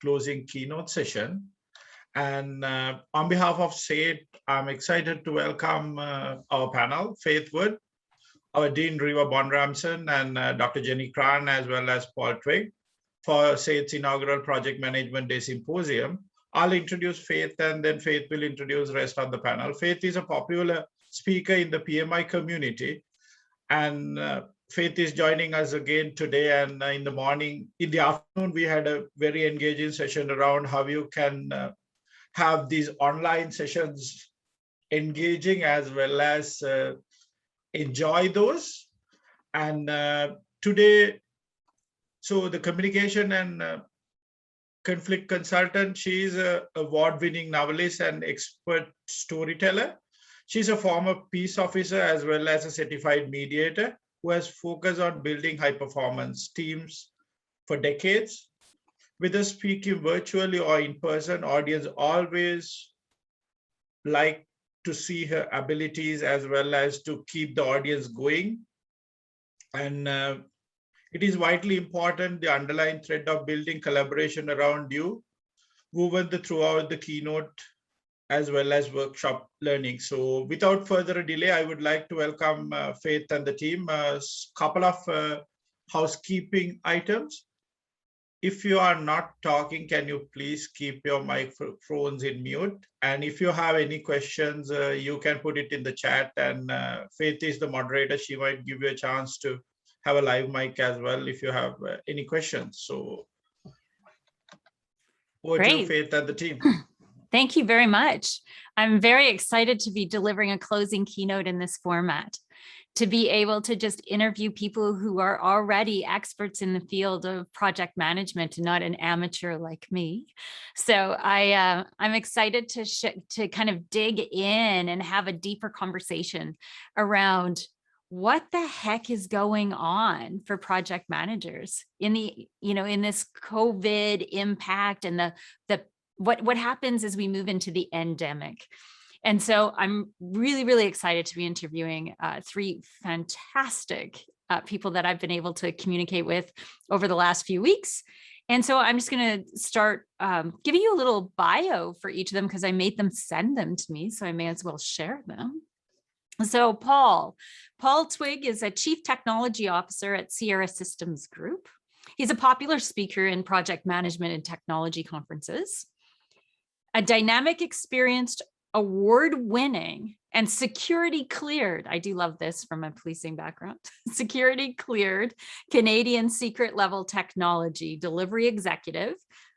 closing keynote session. And on behalf of SAIT, I'm excited to welcome our panel, Faith Wood, our Dean Riva Bonramson, and Dr. Jenny Cran, as well as Paul Twigg, for SAIT's inaugural Project Management Day Symposium. I'll introduce Faith, and then Faith will introduce the rest of the panel. Faith is a popular speaker in the PMI community, and Faith is joining us again today. And in the afternoon, we had a very engaging session around how you can have these online sessions engaging as well as enjoy those. And today, so the communication and conflict consultant, she's an award-winning novelist and expert storyteller. She's a former peace officer as well as a certified mediator who has focused on building high-performance teams for decades. Whether speaking virtually or in person, audience always like to see her abilities as well as to keep the audience going. And it is vitally important, the underlying thread of building collaboration around you, woven throughout the keynote as well as workshop learning. So without further delay, I would like to welcome Faith and the team. A couple of housekeeping items. If you are not talking, can you please keep your microphones in mute? And if you have any questions, you can put it in the chat, and Faith is the moderator. She might give you a chance to have a live mic as well if you have any questions. So over to you, Faith and the team. Thank you very much. I'm very excited to be delivering a closing keynote in this format, to be able to just interview people who are already experts in the field of project management and not an amateur like me. So I'm excited to kind of dig in and have a deeper conversation around what the heck is going on for project managers in in this COVID impact and what happens as we move into the endemic. And so I'm really, really excited to be interviewing three fantastic people that I've been able to communicate with over the last few weeks. And so I'm just going to start giving you a little bio for each of them because I made them send them to me, so I may as well share them. So Paul Twigg is a Chief Technology Officer at Sierra Systems Group. He's a popular speaker in project management and technology conferences, a dynamic, experienced, award-winning and security cleared, I do love this from a policing background, security cleared Canadian secret level technology delivery executive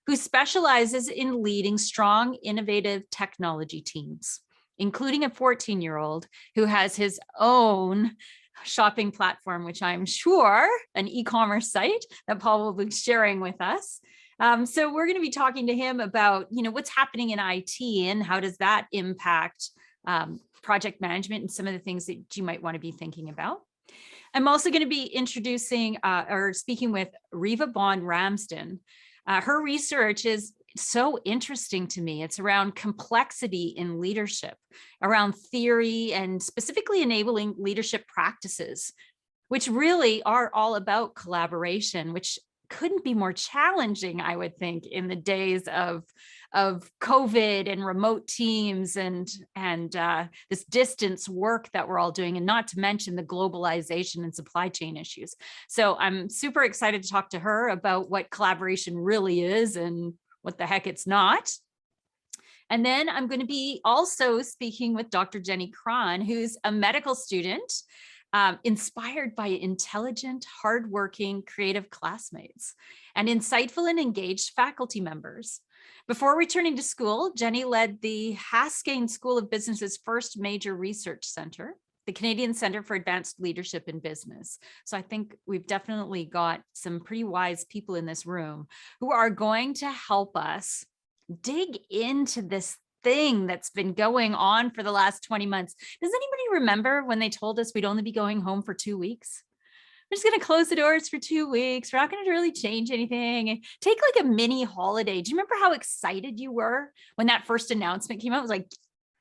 who specializes in leading strong, innovative technology teams, including a 14-year-old who has his own shopping platform, which I'm sure an e-commerce site that Paul will be sharing with us. So we're going to be talking to him about, what's happening in IT and how does that impact project management and some of the things that you might want to be thinking about. I'm also going to be introducing or speaking with Riva Bonramson. Her research is so interesting to me. It's around complexity in leadership, around theory, and specifically enabling leadership practices, which really are all about collaboration, which couldn't be more challenging, I would think, in the days of COVID and remote teams and this distance work that we're all doing, and not to mention the globalization and supply chain issues. So I'm super excited to talk to her about what collaboration really is and what the heck it's not. And then I'm going to be also speaking with Dr. Jenny Cran, who's a medical student, inspired by intelligent, hardworking, creative classmates and insightful and engaged faculty members. Before returning to school, Jenny led the Haskayne School of Business's first major research center, the Canadian Centre for Advanced Leadership in Business. So I think we've definitely got some pretty wise people in this room who are going to help us dig into this thing that's been going on for the last 20 months. Does anybody remember when they told us we'd only be going home for 2 weeks? We're just going to close the doors for 2 weeks. We're not going to really change anything and take like a mini holiday. Do you remember how excited you were when that first announcement came out? It was like,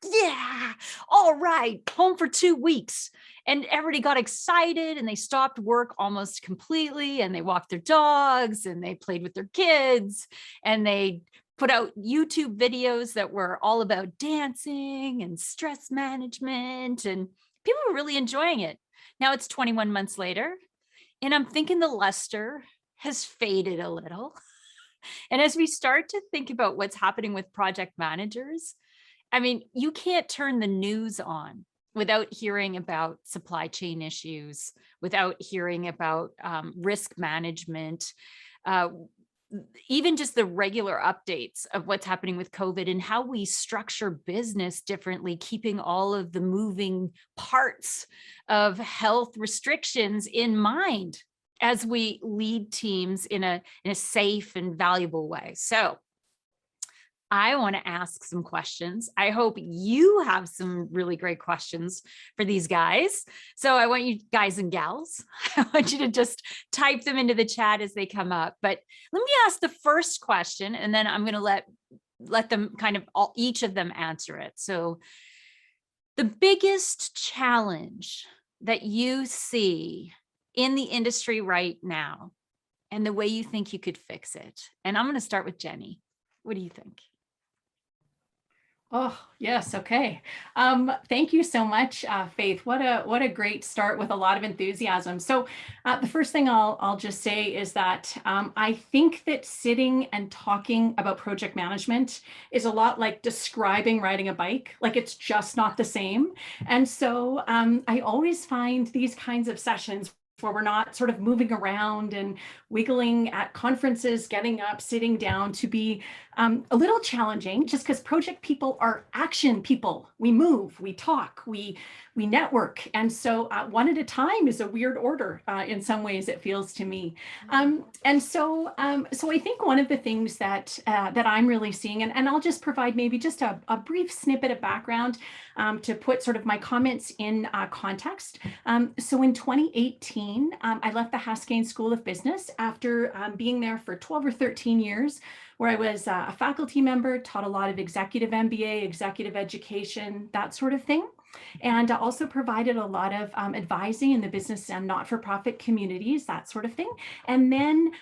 yeah, all right, home for 2 weeks. And everybody got excited and they stopped work almost completely and they walked their dogs and they played with their kids and they put out YouTube videos that were all about dancing and stress management, and people were really enjoying it. Now it's 21 months later, and I'm thinking the luster has faded a little. And as we start to think about what's happening with project managers, I mean, you can't turn the news on without hearing about supply chain issues, without hearing about risk management, uh, even just the regular updates of what's happening with COVID and how we structure business differently, keeping all of the moving parts of health restrictions in mind as we lead teams in a safe and valuable way. So I want to ask some questions. I hope you have some really great questions for these guys. So I want you guys and gals, I want you to just type them into the chat as they come up. But let me ask the first question, and then I'm going to let them kind of each of them answer it. So the biggest challenge that you see in the industry right now and the way you think you could fix it. And I'm going to start with Jenny. What do you think? Oh, yes. Okay. Thank you so much, Faith. What a great start with a lot of enthusiasm. So the first thing I'll just say is that I think that sitting and talking about project management is a lot like describing riding a bike. Like, it's just not the same. And so I always find these kinds of sessions where we're not sort of moving around and wiggling at conferences, getting up, sitting down, to be a little challenging, just because project people are action people. We move, we talk, we network. And so one at a time is a weird order in some ways, it feels to me. And so I think one of the things that I'm really seeing, and I'll just provide maybe just a brief snippet of background to put sort of my comments in context. So in 2018, I left the Haskayne School of Business after being there for 12 or 13 years, where I was a faculty member, taught a lot of executive MBA, executive education, that sort of thing. And also provided a lot of advising in the business and not-for-profit communities, that sort of thing. And then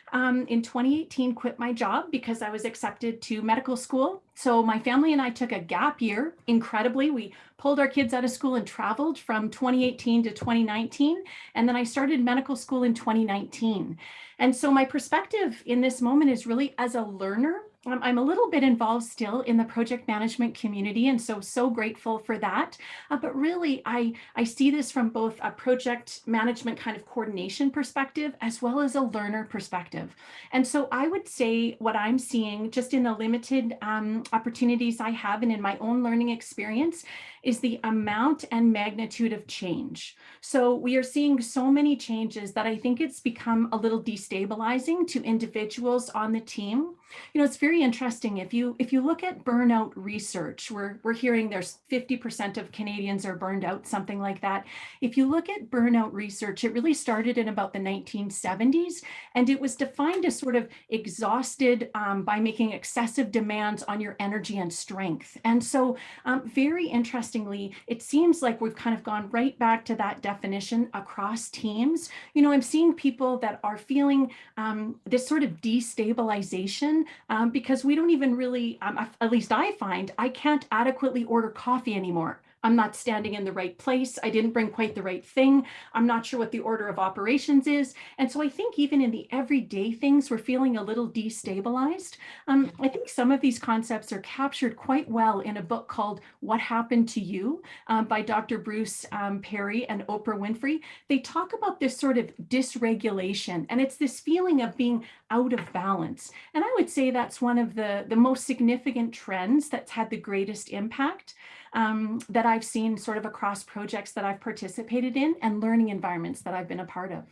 in 2018, quit my job because I was accepted to medical school. So my family and I took a gap year. Incredibly, we pulled our kids out of school and traveled from 2018 to 2019. And then I started medical school in 2019. And so my perspective in this moment is really as a learner. I'm a little bit involved still in the project management community, and so grateful for that. But really, I see this from both a project management kind of coordination perspective as well as a learner perspective. And so I would say what I'm seeing just in the limited opportunities I have and in my own learning experience is the amount and magnitude of change. So we are seeing so many changes that I think it's become a little destabilizing to individuals on the team. You know, it's very interesting. If you look at burnout research, we're hearing there's 50% of Canadians are burned out, something like that. If you look at burnout research, it really started in about the 1970s, and it was defined as sort of exhausted by making excessive demands on your energy and strength. And so very interestingly, it seems like we've kind of gone right back to that definition across teams. You know, I'm seeing people that are feeling this sort of destabilization because we don't even really, at least I find, I can't adequately order coffee anymore. I'm not standing in the right place. I didn't bring quite the right thing. I'm not sure what the order of operations is. And so I think even in the everyday things, we're feeling a little destabilized. I think some of these concepts are captured quite well in a book called What Happened to You by Dr. Bruce Perry and Oprah Winfrey. They talk about this sort of dysregulation, and it's this feeling of being out of balance. And I would say that's one of the most significant trends that's had the greatest impact that I've seen sort of across projects that I've participated in and learning environments that I've been a part of.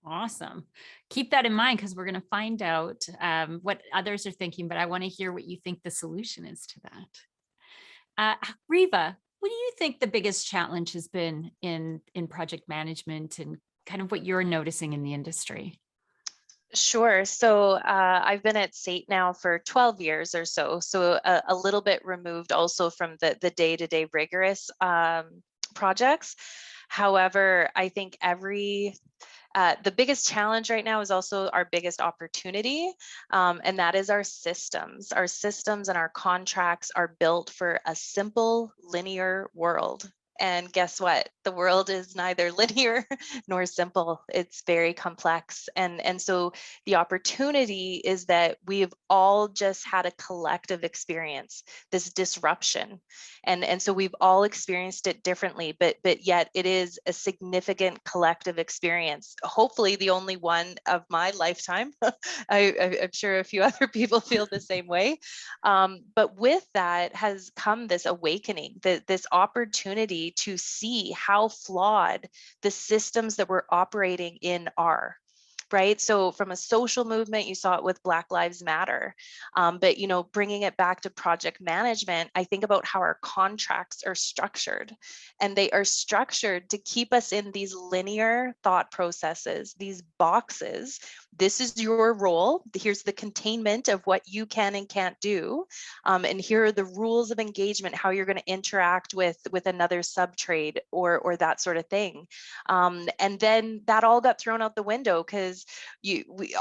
Awesome. Keep that in mind, because we're going to find out what others are thinking, but I want to hear what you think the solution is to that. Riva, what do you think the biggest challenge has been in project management and kind of what you're noticing in the industry? Sure. So I've been at SAIT now for 12 years or so, so a little bit removed also from the day-to-day rigorous projects. However, I think the biggest challenge right now is also our biggest opportunity, and that is our systems. Our systems and our contracts are built for a simple linear world. And guess what? The world is neither linear nor simple. It's very complex. And so the opportunity is that we've all just had a collective experience, this disruption. And so we've all experienced it differently, but yet it is a significant collective experience. Hopefully the only one of my lifetime. I'm sure a few other people feel the same way. But with that has come this awakening, this opportunity to see how flawed the systems that we're operating in are. Right. So from a social movement, you saw it with Black Lives Matter. But, bringing it back to project management, I think about how our contracts are structured, and they are structured to keep us in these linear thought processes, these boxes. This is your role. Here's the containment of what you can and can't do. And here are the rules of engagement, how you're going to interact with another subtrade or that sort of thing. And then that all got thrown out the window because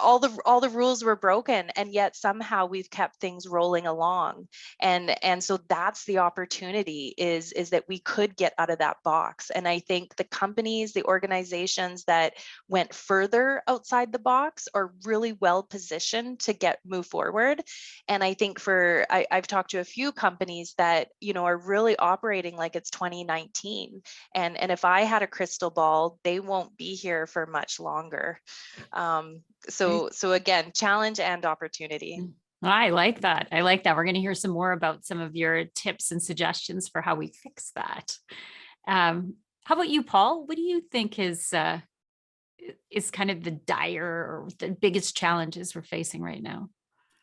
all the rules were broken, and yet somehow we've kept things rolling along. And so that's the opportunity, is that we could get out of that box. And I think the companies, the organizations that went further outside the box are really well positioned to move forward. And I think I've talked to a few companies that, are really operating like it's 2019. And if I had a crystal ball, they won't be here for much longer. So again, challenge and opportunity. I like that. I like that. We're going to hear some more about some of your tips and suggestions for how we fix that. How about you, Paul? What do you think is kind of the dire or the biggest challenges we're facing right now?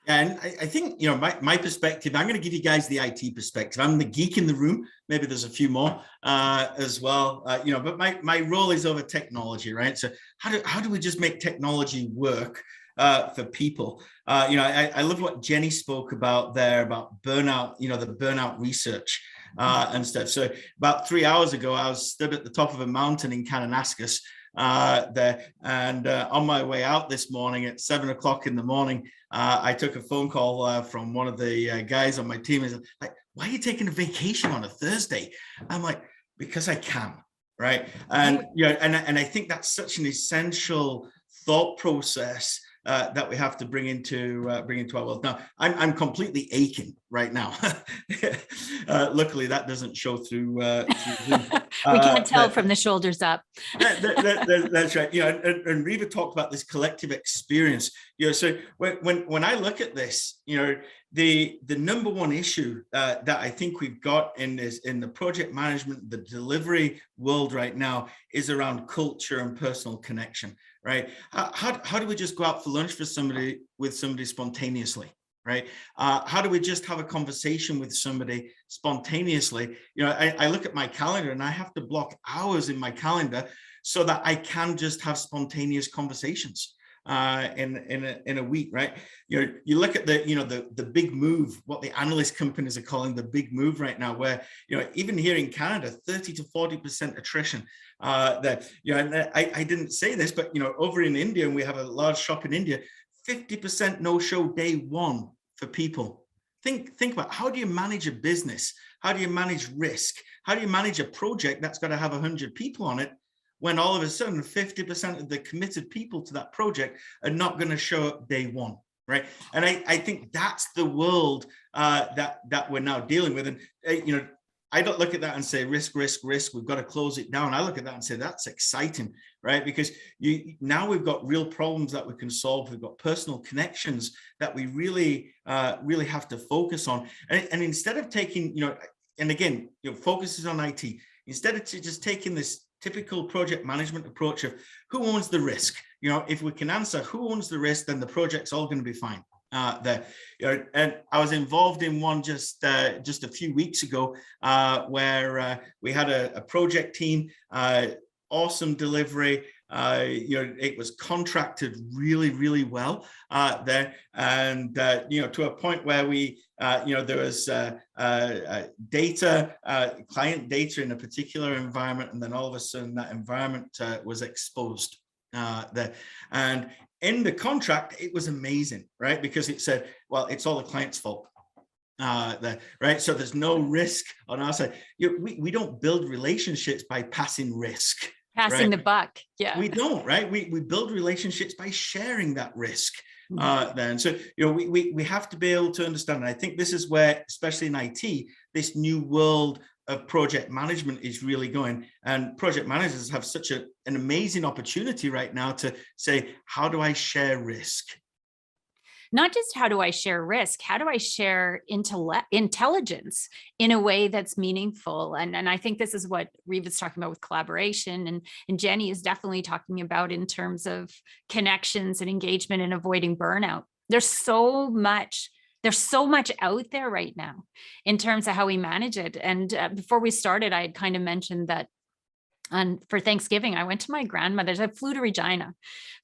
And I think, my perspective, I'm going to give you guys the IT perspective. I'm the geek in the room. Maybe there's a few more as well, but my role is over technology, right? So how do we just make technology work for people? I love what Jenny spoke about there about burnout, the burnout research and stuff. So about 3 hours ago, I was stood at the top of a mountain in Kananaskis there, and on my way out this morning at 7 o'clock in the morning, I took a phone call from one of the guys on my team. He's like, "Why are you taking a vacation on a Thursday?" I'm like, "Because I can." Right. And and I think that's such an essential thought process that we have to bring into our world. Now, I'm completely aching right now. Luckily, that doesn't show through Zoom. We can't tell from the shoulders up. That's right. And Reva talked about this collective experience. So when I look at this, the number one issue that I think we've got in the project management, the delivery world right now is around culture and personal connection. Right? How do we just go out for lunch with somebody spontaneously? Right? How do we just have a conversation with somebody spontaneously? I look at my calendar and I have to block hours in my calendar so that I can just have spontaneous conversations in a week, right? You look at the big move, what the analyst companies are calling the big move right now, where even here in Canada, 30 to 40% attrition. That and I didn't say this, but over in India, and we have a large shop in India, 50% no-show day one for people. Think about, how do you manage a business? How do you manage risk? How do you manage a project that's got to have 100 people on it, when all of a sudden 50% of the committed people to that project are not going to show up day one, right? And I think that's the world that we're now dealing with. And I don't look at that and say risk, we've got to close it down. I look at that and say that's exciting, right? Because now we've got real problems that we can solve. We've got personal connections that we really have to focus on. And instead of taking, and again, focus is on IT. Instead of just taking this typical project management approach of who owns the risk, if we can answer who owns the risk, then the project's all going to be fine. There, and I was involved in one just a few weeks ago where we had a project team, awesome delivery, It was contracted really, really well there, and to a point where we, there was data, client data in a particular environment, and then all of a sudden that environment was exposed there. And in the contract, it was amazing, right? Because it said, well, it's all the client's fault. Right, so there's no risk on our side. We don't build relationships by passing risk, passing the buck. Yeah, we don't, right? We build relationships by sharing that risk. Then, so we have to be able to understand. And I think this is where, especially in IT, this new world of project management is really going. And project managers have such an amazing opportunity right now to say, how do I share risk? Not just how do I share risk, how do I share intelligence in a way that's meaningful? And I think this is what Reva's talking about with collaboration, and Jenny is definitely talking about in terms of connections and engagement and avoiding burnout. There's so much out there right now in terms of how we manage it. And before we started, I had kind of mentioned that for Thanksgiving, I went to my grandmother's. I flew to Regina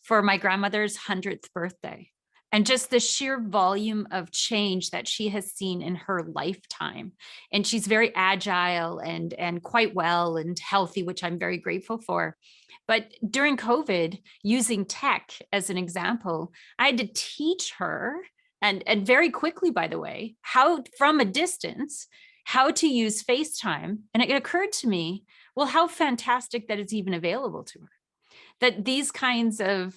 for my grandmother's 100th birthday. And just the sheer volume of change that she has seen in her lifetime. And she's very agile and quite well and healthy, which I'm very grateful for. But during COVID, using tech as an example, I had to teach her, and very quickly, by the way, how from a distance, how to use FaceTime. And it occurred to me, well, how fantastic that it's even available to her. That these kinds of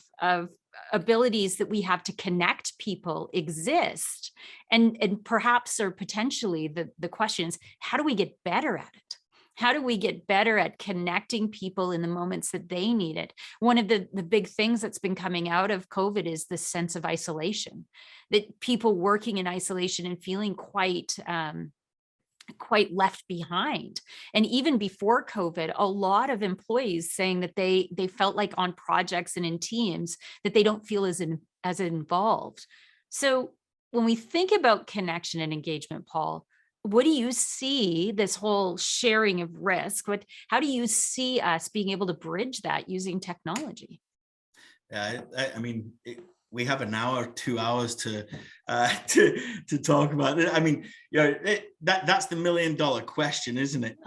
abilities that we have to connect people exist, and perhaps or potentially the question is, how do we get better at it? How do we get better at connecting people in the moments that they need it? One of the big things that's been coming out of COVID is this sense of isolation, that people working in isolation and feeling quite left behind. And even before COVID, a lot of employees saying that they felt like on projects and in teams that they don't feel as involved. So when we think about connection and engagement, Paul, what do you see this whole sharing of risk? How do you see us being able to bridge that using technology? Yeah, I mean, we have an hour, 2 hours to talk about it. I mean, that's the $1 million question, isn't it?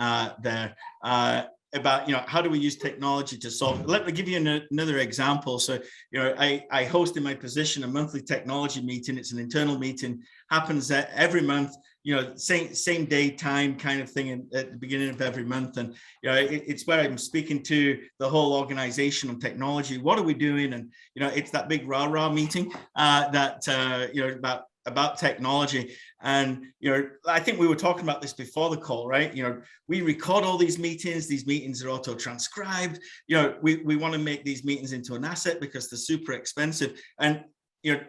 About how do we use technology to solve? Let me give you another example. So I host in my position a monthly technology meeting. It's an internal meeting, happens every month. Same day, time kind of thing at the beginning of every month. And, it's where I'm speaking to the whole organization on technology. What are we doing? And, it's that big rah-rah meeting about technology. And, I think we were talking about this before the call, right? We record all these meetings. These meetings are auto-transcribed. We want to make these meetings into an asset because they're super expensive. And,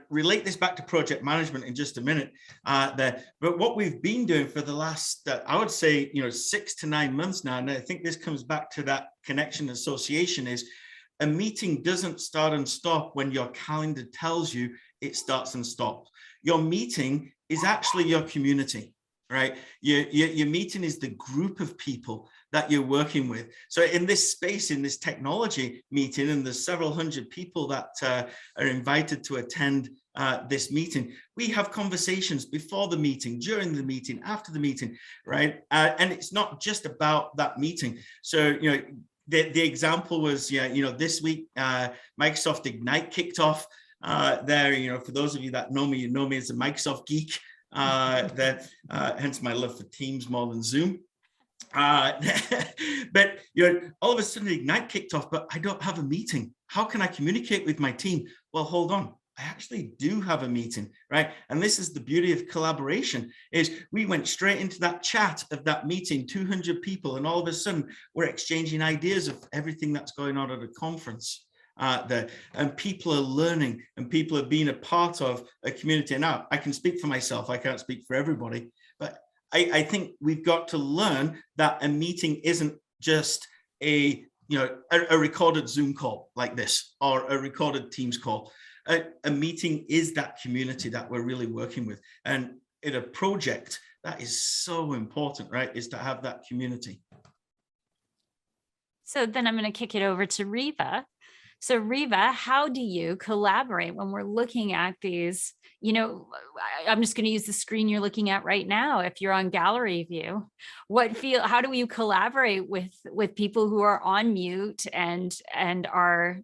relate this back to project management in just a minute there. But what we've been doing for the last, I would say, 6 to 9 months now, and I think this comes back to that connection association, is a meeting doesn't start and stop when your calendar tells you it starts and stops. Your meeting is actually your community, right? Your meeting is the group of people that you're working with. So in this space, in this technology meeting, and there's several hundred people that are invited to attend this meeting, we have conversations before the meeting, during the meeting, after the meeting, right? And it's not just about that meeting. So, the example was, this week, Microsoft Ignite kicked off there. For those of you that know me as a Microsoft geek, hence my love for Teams more than Zoom. But all of a sudden Ignite kicked off, but I don't have a meeting. How can I communicate with my team? Well, hold on. I actually do have a meeting, right? And this is the beauty of collaboration, is we went straight into that chat of that meeting, 200 people, and all of a sudden we're exchanging ideas of everything that's going on at a conference there. And people are learning, and people are being a part of a community. Now, I can speak for myself. I can't speak for everybody, but I think we've got to learn that a meeting isn't just a recorded Zoom call like this, or a recorded Teams call. A meeting is that community that we're really working with. And in a project, that is so important, right? Is to have that community. So then I'm going to kick it over to Riva. So Riva, how do you collaborate when we're looking at these? You know, I'm just going to use the screen you're looking at right now. If you're on gallery view, how do you collaborate with people who are on mute and are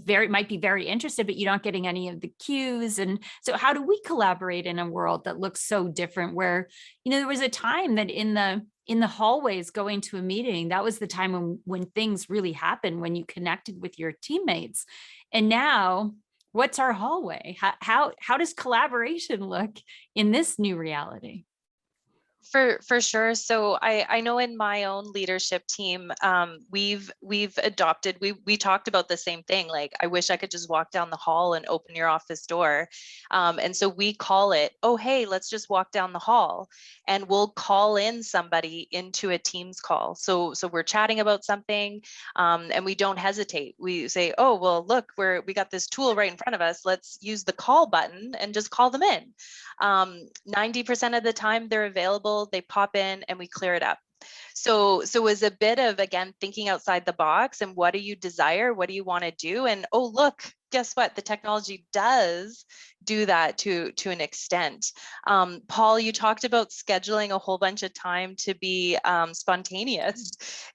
might be very interested, but you're not getting any of the cues? And so how do we collaborate in a world that looks so different, where, you know, there was a time that in the hallways going to a meeting, that was the time when things really happened, when you connected with your teammates. And now what's our hallway? How does collaboration look in this new reality? For sure. So I know in my own leadership team, we've adopted, we talked about the same thing. Like, I wish I could just walk down the hall and open your office door. And so we call it, oh, hey, let's just walk down the hall, and we'll call in somebody into a Teams call. So we're chatting about something, and we don't hesitate. We say, oh, well, look, we got this tool right in front of us. Let's use the call button and just call them in. 90% of the time they're available, they pop in and we clear it up. So it was a bit of, again, thinking outside the box, and what do you desire? What do you want to do? And oh, look, guess what? The technology does do that to an extent. Paul, you talked about scheduling a whole bunch of time to be spontaneous.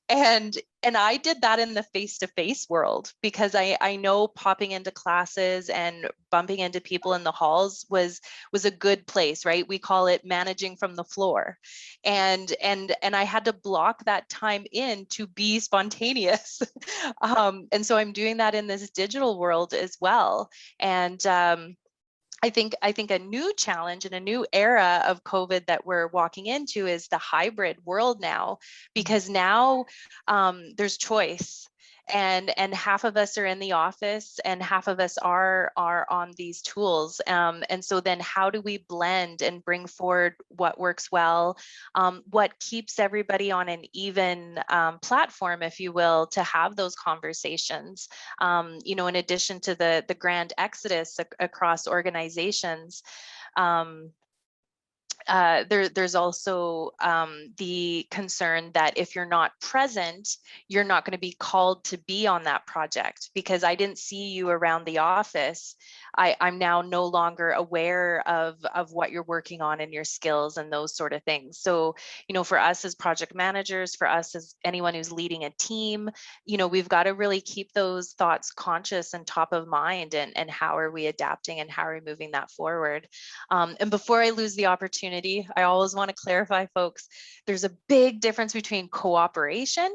And I did that in the face-to-face world, because I know popping into classes and bumping into people in the halls was a good place, right? We call it managing from the floor. And I had to block that time in to be spontaneous. And so I'm doing that in this digital world as well. And I think a new challenge and a new era of COVID that we're walking into is the hybrid world now, because now there's choice. And half of us are in the office and half of us are on these tools. And so then how do we blend and bring forward what works well, what keeps everybody on an even platform, if you will, to have those conversations, you know, in addition to the grand exodus across organizations. There's also the concern that if you're not present, you're not going to be called to be on that project, because I didn't see you around the office. I'm now no longer aware of what you're working on and your skills and those sort of things. So, you know, for us as project managers, for us as anyone who's leading a team, you know, we've got to really keep those thoughts conscious and top of mind, and how are we adapting and how are we moving that forward. And before I lose the opportunity, I always want to clarify, folks, there's a big difference between cooperation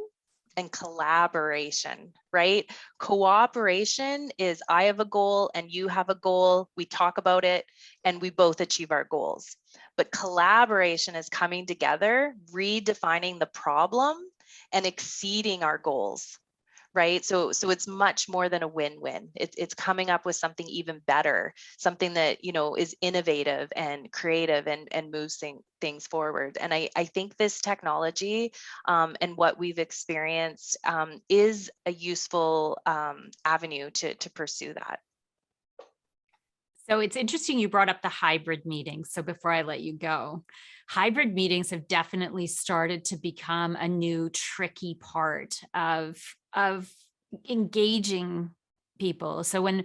and collaboration, right? Cooperation is, I have a goal and you have a goal, we talk about it and we both achieve our goals. But collaboration is coming together, redefining the problem and exceeding our goals, right? So it's much more than a win-win. It's coming up with something even better, something that, you know, is innovative and creative and moves things forward. And I think this technology and what we've experienced is a useful avenue to pursue that. So it's interesting you brought up the hybrid meetings. So before I let you go, hybrid meetings have definitely started to become a new tricky part of engaging people. So when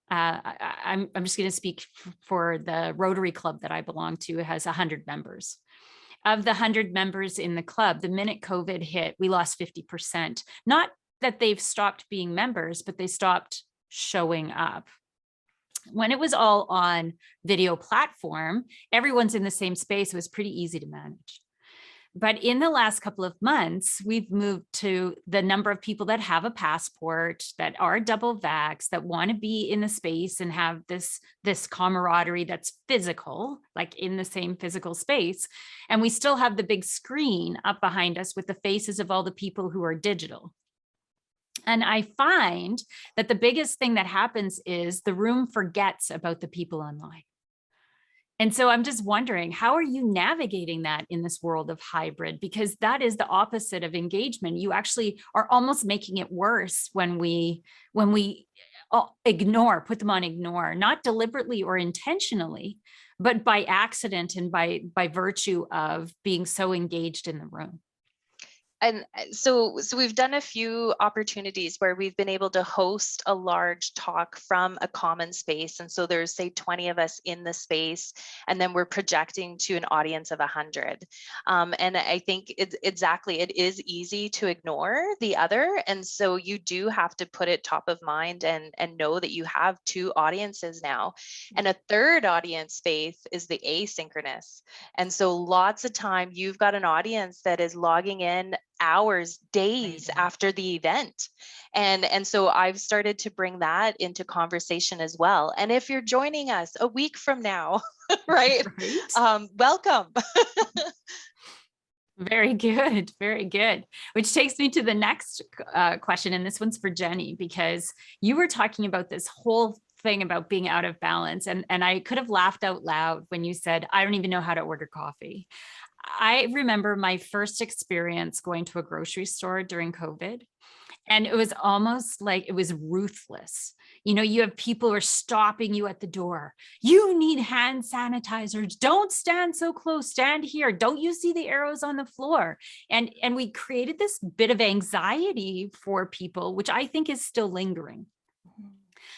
I'm just going to speak for the Rotary Club that I belong to, it has 100 members. Of the 100 members in the club, the minute COVID hit, we lost 50%. Not that they've stopped being members, but they stopped showing up. When it was all on video platform, everyone's in the same space. It was pretty easy to manage. But in the last couple of months, we've moved to the number of people that have a passport, that are double vax, that want to be in the space and have this camaraderie that's physical, like in the same physical space. And we still have the big screen up behind us with the faces of all the people who are digital. And I find that the biggest thing that happens is the room forgets about the people online. And so I'm just wondering, how are you navigating that in this world of hybrid? Because that is the opposite of engagement. You actually are almost making it worse when we ignore, put them on ignore, not deliberately or intentionally, but by accident and by virtue of being so engaged in the room. And so we've done a few opportunities where we've been able to host a large talk from a common space. And so there's, say, 20 of us in the space, and then we're projecting to an audience of 100. And I think it is easy to ignore the other. And so you do have to put it top of mind and know that you have two audiences now. And a third audience, Faith, is the asynchronous. And so lots of time you've got an audience that is logging in hours, days after the event. And so I've started to bring that into conversation as well. And if you're joining us a week from now, right? Welcome. Very good. Very good. Which takes me to the next question. And this one's for Jenny, because you were talking about this whole thing about being out of balance. And I could have laughed out loud when you said, I don't even know how to order coffee. I remember my first experience going to a grocery store during COVID. And it was almost like it was ruthless. You know, you have people who are stopping you at the door. You need hand sanitizers. Don't stand so close. Stand here. Don't you see the arrows on the floor? And we created this bit of anxiety for people, which I think is still lingering.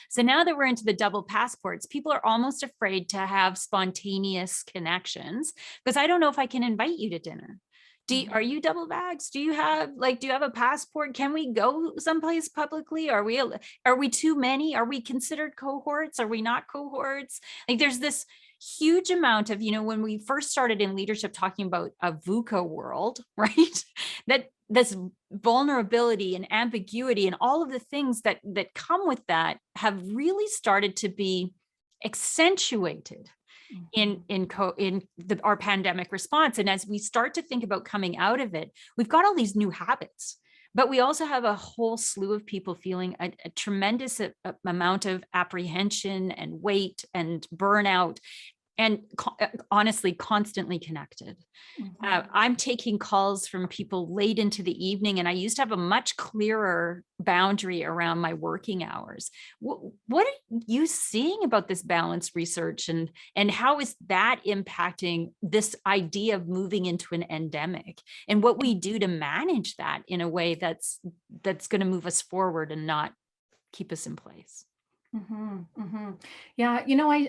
So now that we're into the double passports, people are almost afraid to have spontaneous connections because I don't know if I can invite you to dinner. Are you double vaxxed? Do you have a passport? Can we go someplace publicly? Are we too many? Are we considered cohorts? Are we not cohorts? Like there's this huge amount of, when we first started in leadership talking about a VUCA world, right? That this vulnerability and ambiguity and all of the things that come with that have really started to be accentuated in our pandemic response. And as we start to think about coming out of it, we've got all these new habits, but we also have a whole slew of people feeling a tremendous amount of apprehension and weight and burnout, and honestly, constantly connected. I'm taking calls from people late into the evening, and I used to have a much clearer boundary around my working hours. What are you seeing about this balance research, and how is that impacting this idea of moving into an endemic, and what we do to manage that in a way that's going to move us forward and not keep us in place? Yeah,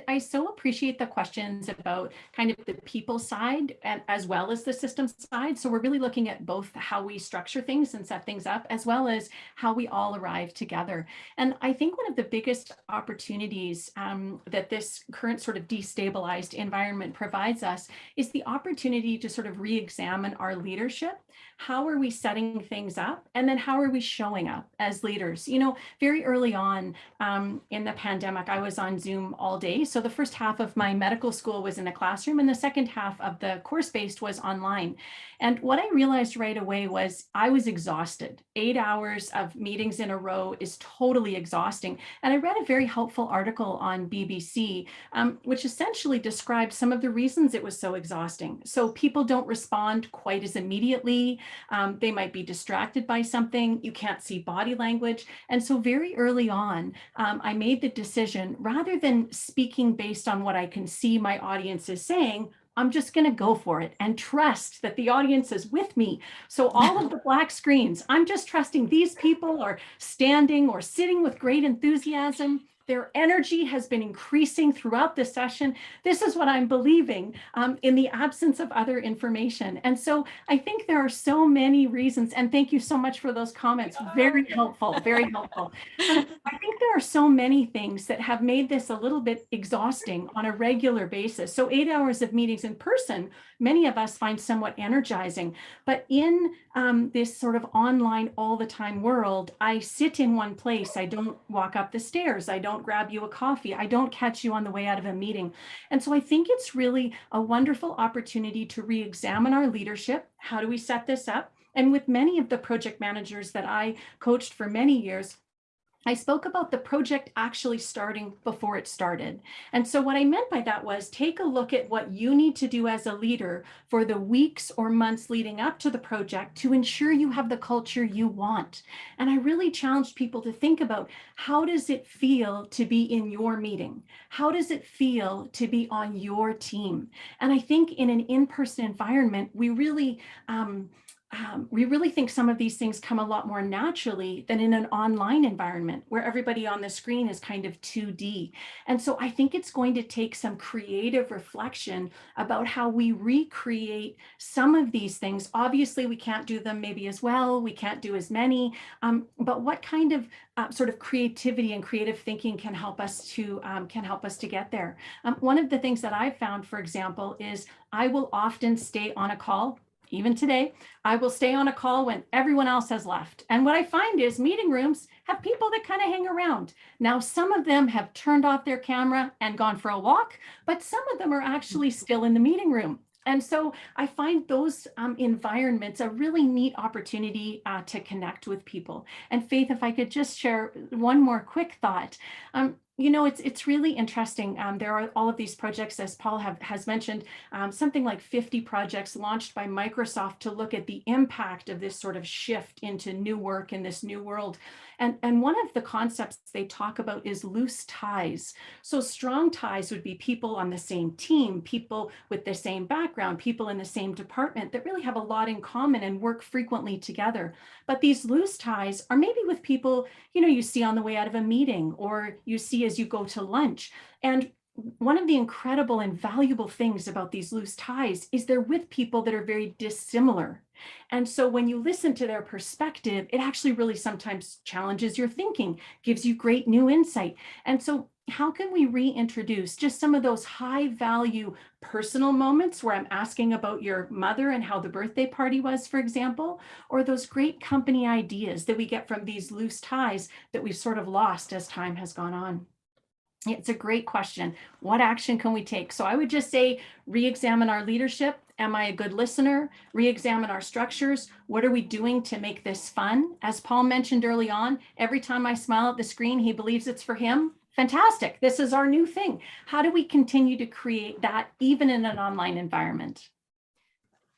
I so appreciate the questions about kind of the people side and as well as the system side. So we're really looking at both how we structure things and set things up, as well as how we all arrive together. And I think one of the biggest opportunities that this current sort of destabilized environment provides us is the opportunity to sort of re-examine our leadership. How are we setting things up? And then how are we showing up as leaders? Very early on, in the pandemic, I was on Zoom all day. So the first half of my medical school was in a classroom, and the second half of the course-based was online. And what I realized right away was I was exhausted. 8 hours of meetings in a row is totally exhausting. And I read a very helpful article on BBC, which essentially described some of the reasons it was so exhausting. So people don't respond quite as immediately. They might be distracted by something. You can't see body language. And so very early on, I made the decision, rather than speaking based on what I can see my audience is saying, I'm just going to go for it and trust that the audience is with me. So all of the black screens, I'm just trusting these people are standing or sitting with great enthusiasm. Their energy has been increasing throughout the session. This is what I'm believing in the absence of other information. And so I think there are so many reasons, and thank you so much for those comments. Very helpful, very helpful. I think there are so many things that have made this a little bit exhausting on a regular basis. So 8 hours of meetings in person, many of us find somewhat energizing, but in this sort of online all the time world, I sit in one place. I don't walk up the stairs. I don't grab you a coffee. I don't catch you on the way out of a meeting. And so I think it's really a wonderful opportunity to re-examine our leadership. How do we set this up? And with many of the project managers that I coached for many years, I spoke about the project actually starting before it started. And so what I meant by that was take a look at what you need to do as a leader for the weeks or months leading up to the project to ensure you have the culture you want. And I really challenged people to think about, how does it feel to be in your meeting? How does it feel to be on your team? And I think in an in-person environment, we really we really think some of these things come a lot more naturally than in an online environment where everybody on the screen is kind of 2D. And so I think it's going to take some creative reflection about how we recreate some of these things. Obviously, we can't do them maybe as well, we can't do as many, but what kind of sort of creativity and creative thinking can help us to get there. One of the things that I've found, for example, is I will often stay on a call. Even today, I will stay on a call when everyone else has left. And what I find is meeting rooms have people that kind of hang around. Now, some of them have turned off their camera and gone for a walk, but some of them are actually still in the meeting room. And so I find those environments a really neat opportunity to connect with people. And Faith, if I could just share one more quick thought. You know, it's really interesting. There are all of these projects, as Paul has mentioned, something like 50 projects launched by Microsoft to look at the impact of this sort of shift into new work in this new world. And one of the concepts they talk about is loose ties. So strong ties would be people on the same team, people with the same background, people in the same department that really have a lot in common and work frequently together. But these loose ties are maybe with people, you know, you see on the way out of a meeting or you see as you go to lunch. And one of the incredible and valuable things about these loose ties is they're with people that are very dissimilar. And so when you listen to their perspective, it actually really sometimes challenges your thinking, gives you great new insight. And so how can we reintroduce just some of those high value personal moments where I'm asking about your mother and how the birthday party was, for example, or those great company ideas that we get from these loose ties that we've sort of lost as time has gone on? It's a great question. What action can we take? So I would just say, re-examine our leadership. Am I a good listener? Re-examine our structures. What are we doing to make this fun? As Paul mentioned early on, every time I smile at the screen, he believes it's for him. Fantastic. This is our new thing. How do we continue to create that even in an online environment?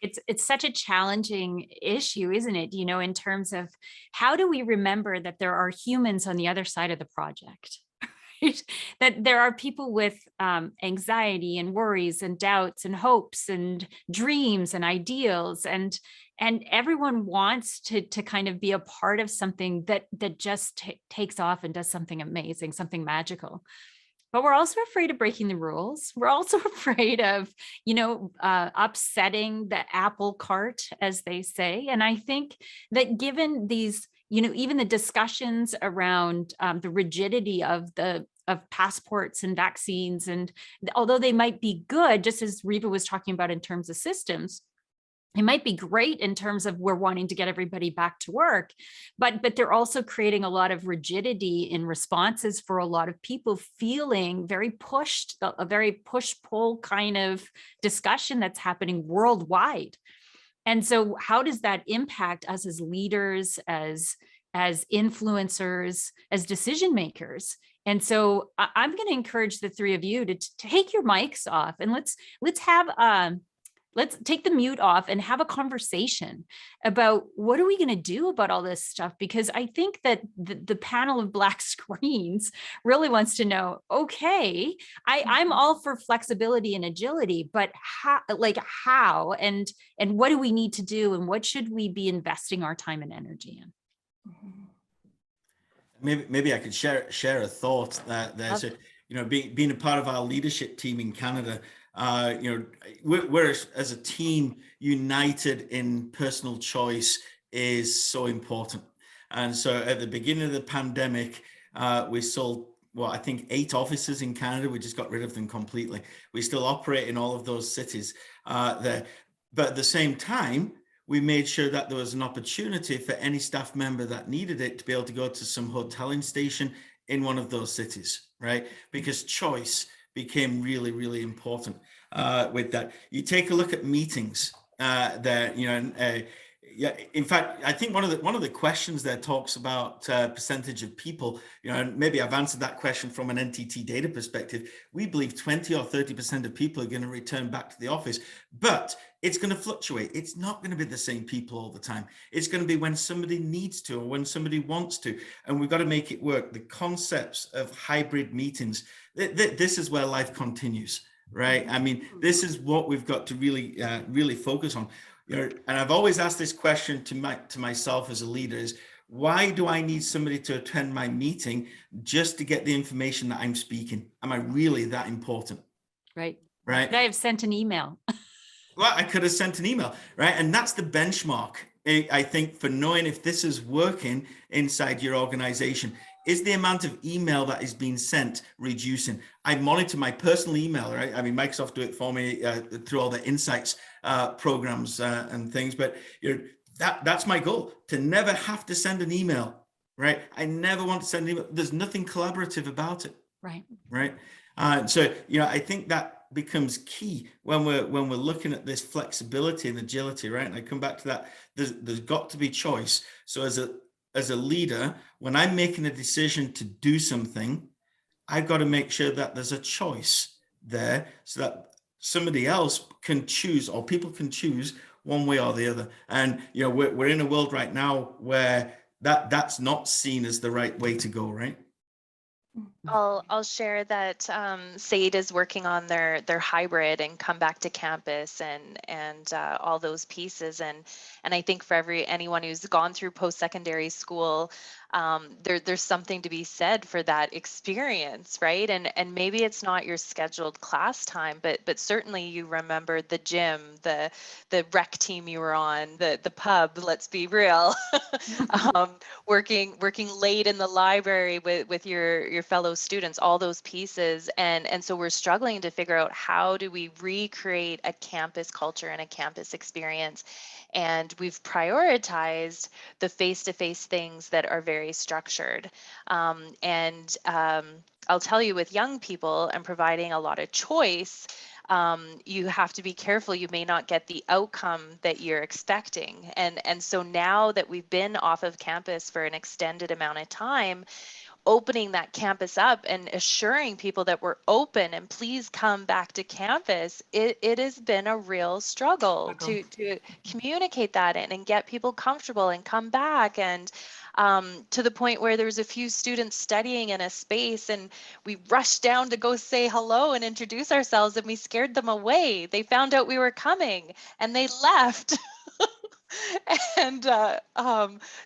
It's such a challenging issue, isn't it? You know, in terms of how do we remember that there are humans on the other side of the project? That there are people with anxiety and worries and doubts and hopes and dreams and ideals, and everyone wants to kind of be a part of something that just takes off and does something amazing, something magical. But we're also afraid of breaking the rules. We're also afraid of, you know, upsetting the apple cart, as they say. And I think that given these, you know, even the discussions around the rigidity of passports and vaccines, and although they might be good, just as Reva was talking about in terms of systems, it might be great in terms of we're wanting to get everybody back to work, but they're also creating a lot of rigidity in responses for a lot of people, feeling very pushed, a very push-pull kind of discussion that's happening worldwide. And so how does that impact us as leaders, as influencers, as decision makers? And so I'm going to encourage the three of you to take your mics off, and let's take the mute off and have a conversation about what are we going to do about all this stuff? Because I think that the panel of black screens really wants to know, okay, I'm all for flexibility and agility, but how and what do we need to do, and what should we be investing our time and energy in? Maybe I could share a thought that there's a, you know, being a part of our leadership team in Canada, you know, we're as a team united in personal choice is so important. And so at the beginning of the pandemic, we sold, well, I think 8 offices in Canada. We just got rid of them completely. We still operate in all of those cities there. But at the same time, we made sure that there was an opportunity for any staff member that needed it to be able to go to some hoteling station in one of those cities, right? Because choice became really, really important with that. You take a look at meetings there, you know, yeah. In fact, I think one of the questions there talks about percentage of people, you know, and maybe I've answered that question from an NTT data perspective. We believe 20 or 30% of people are going to return back to the office, but it's going to fluctuate. It's not going to be the same people all the time. It's going to be when somebody needs to or when somebody wants to, and we've got to make it work. The concepts of hybrid meetings, this is where life continues, right? I mean, this is what we've got to really focus on. And I've always asked this question to myself as a leader is, why do I need somebody to attend my meeting just to get the information that I'm speaking? Am I really that important? Right. Right. Could I have sent an email? Well, I could have sent an email, right? And that's the benchmark, I think, for knowing if this is working inside your organization. Is the amount of email that is being sent reducing? I monitor my personal email, right? I mean, Microsoft do it for me through all the insights programs and things, but that's my goal, to never have to send an email, right? I never want to send an email. There's nothing collaborative about it. Right. Right. So, I think that becomes key when we're looking at this flexibility and agility, right? And I come back to that. There's got to be choice. So as a leader, when I'm making a decision to do something, I've got to make sure that there's a choice there so that somebody else can choose, or people can choose one way or the other. And we're in a world right now where that's not seen as the right way to go, right? I'll share that SAID is working on their hybrid and come back to campus and all those pieces, and I think for anyone who's gone through post-secondary school, there's something to be said for that experience, right? And maybe it's not your scheduled class time, but certainly you remember the gym, the rec team you were on, the pub. Let's be real, working late in the library with your fellow students, all those pieces, and so we're struggling to figure out how do we recreate a campus culture and a campus experience. And we've prioritized the face-to-face things that are very structured. I'll tell you, with young people and providing a lot of choice, you have to be careful. You may not get the outcome that you're expecting. And so now that we've been off of campus for an extended amount of time, opening that campus up and assuring people that we're open and please come back to campus, it has been a real struggle to communicate that and get people comfortable and come back. And to the point where there was a few students studying in a space and we rushed down to go say hello and introduce ourselves, and we scared them away. They found out we were coming and they left. And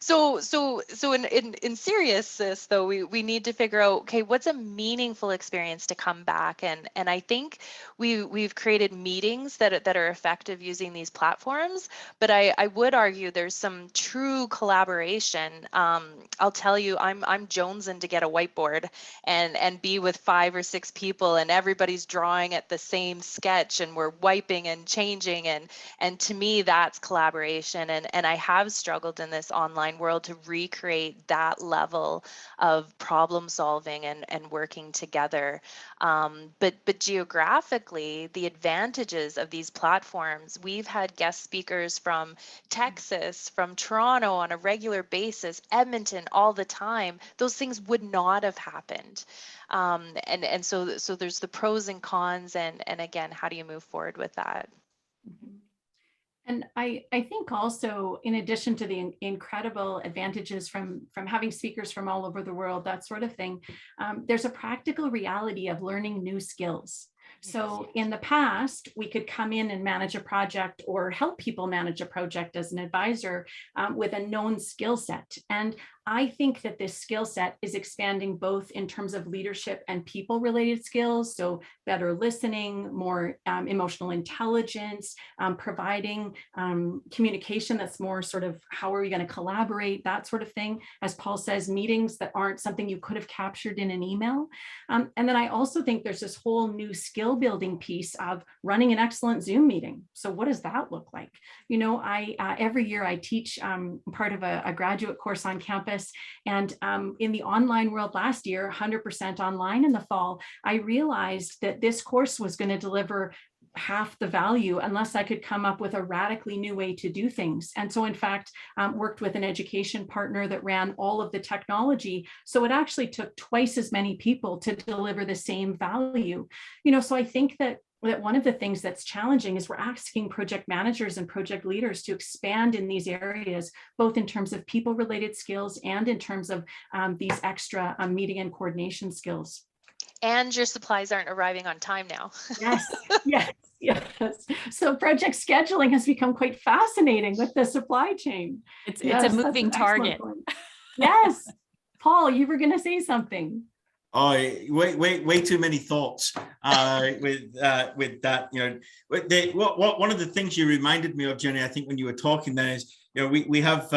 so in seriousness, though, we need to figure out, okay, what's a meaningful experience to come back, and I think we've created meetings that are effective using these platforms, but I would argue there's some true collaboration. I'll tell you, I'm jonesing to get a whiteboard and be with 5 or 6 people, and everybody's drawing at the same sketch, and we're wiping and changing, and to me that's collaboration. And I have struggled in this online world to recreate that level of problem solving and working together. But geographically, the advantages of these platforms, we've had guest speakers from Texas, from Toronto on a regular basis, Edmonton all the time. Those things would not have happened. And so there's the pros and cons, and again, how do you move forward with that? Mm-hmm. And I think also, in addition to the incredible advantages from having speakers from all over the world, that sort of thing, there's a practical reality of learning new skills. So in the past, we could come in and manage a project or help people manage a project as an advisor with a known skill set. And I think that this skill set is expanding both in terms of leadership and people related skills. So better listening, more emotional intelligence, providing communication that's more sort of how are we going to collaborate, that sort of thing. As Paul says, meetings that aren't something you could have captured in an email. And then I also think there's this whole new skill building piece of running an excellent Zoom meeting. So what does that look like? You know, every year I teach part of a graduate course on campus. And in the online world last year, 100% online in the fall, I realized that this course was going to deliver half the value unless I could come up with a radically new way to do things. And so in fact, worked with an education partner that ran all of the technology. So it actually took twice as many people to deliver the same value. You know, so I think that one of the things that's challenging is we're asking project managers and project leaders to expand in these areas, both in terms of people related skills and in terms of these extra meeting and coordination skills. And your supplies aren't arriving on time now. Yes, yes. Yes. So project scheduling has become quite fascinating with the supply chain. It's Yes, a that's moving an excellent target. point. Yes. Paul, you were going to say something. Oh, way too many thoughts with that. You know, one of the things you reminded me of, Jenny, I think when you were talking there is, you know, we have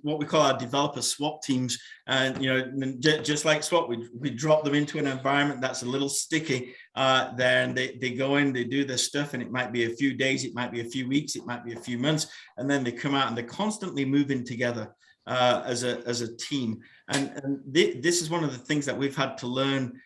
what we call our developer swap teams, and you know, just like swap, we drop them into an environment that's a little sticky. Then they go in, they do their stuff, and it might be a few days, it might be a few weeks, it might be a few months, and then they come out and they're constantly moving together as a team. And this is one of the things that we've had to learn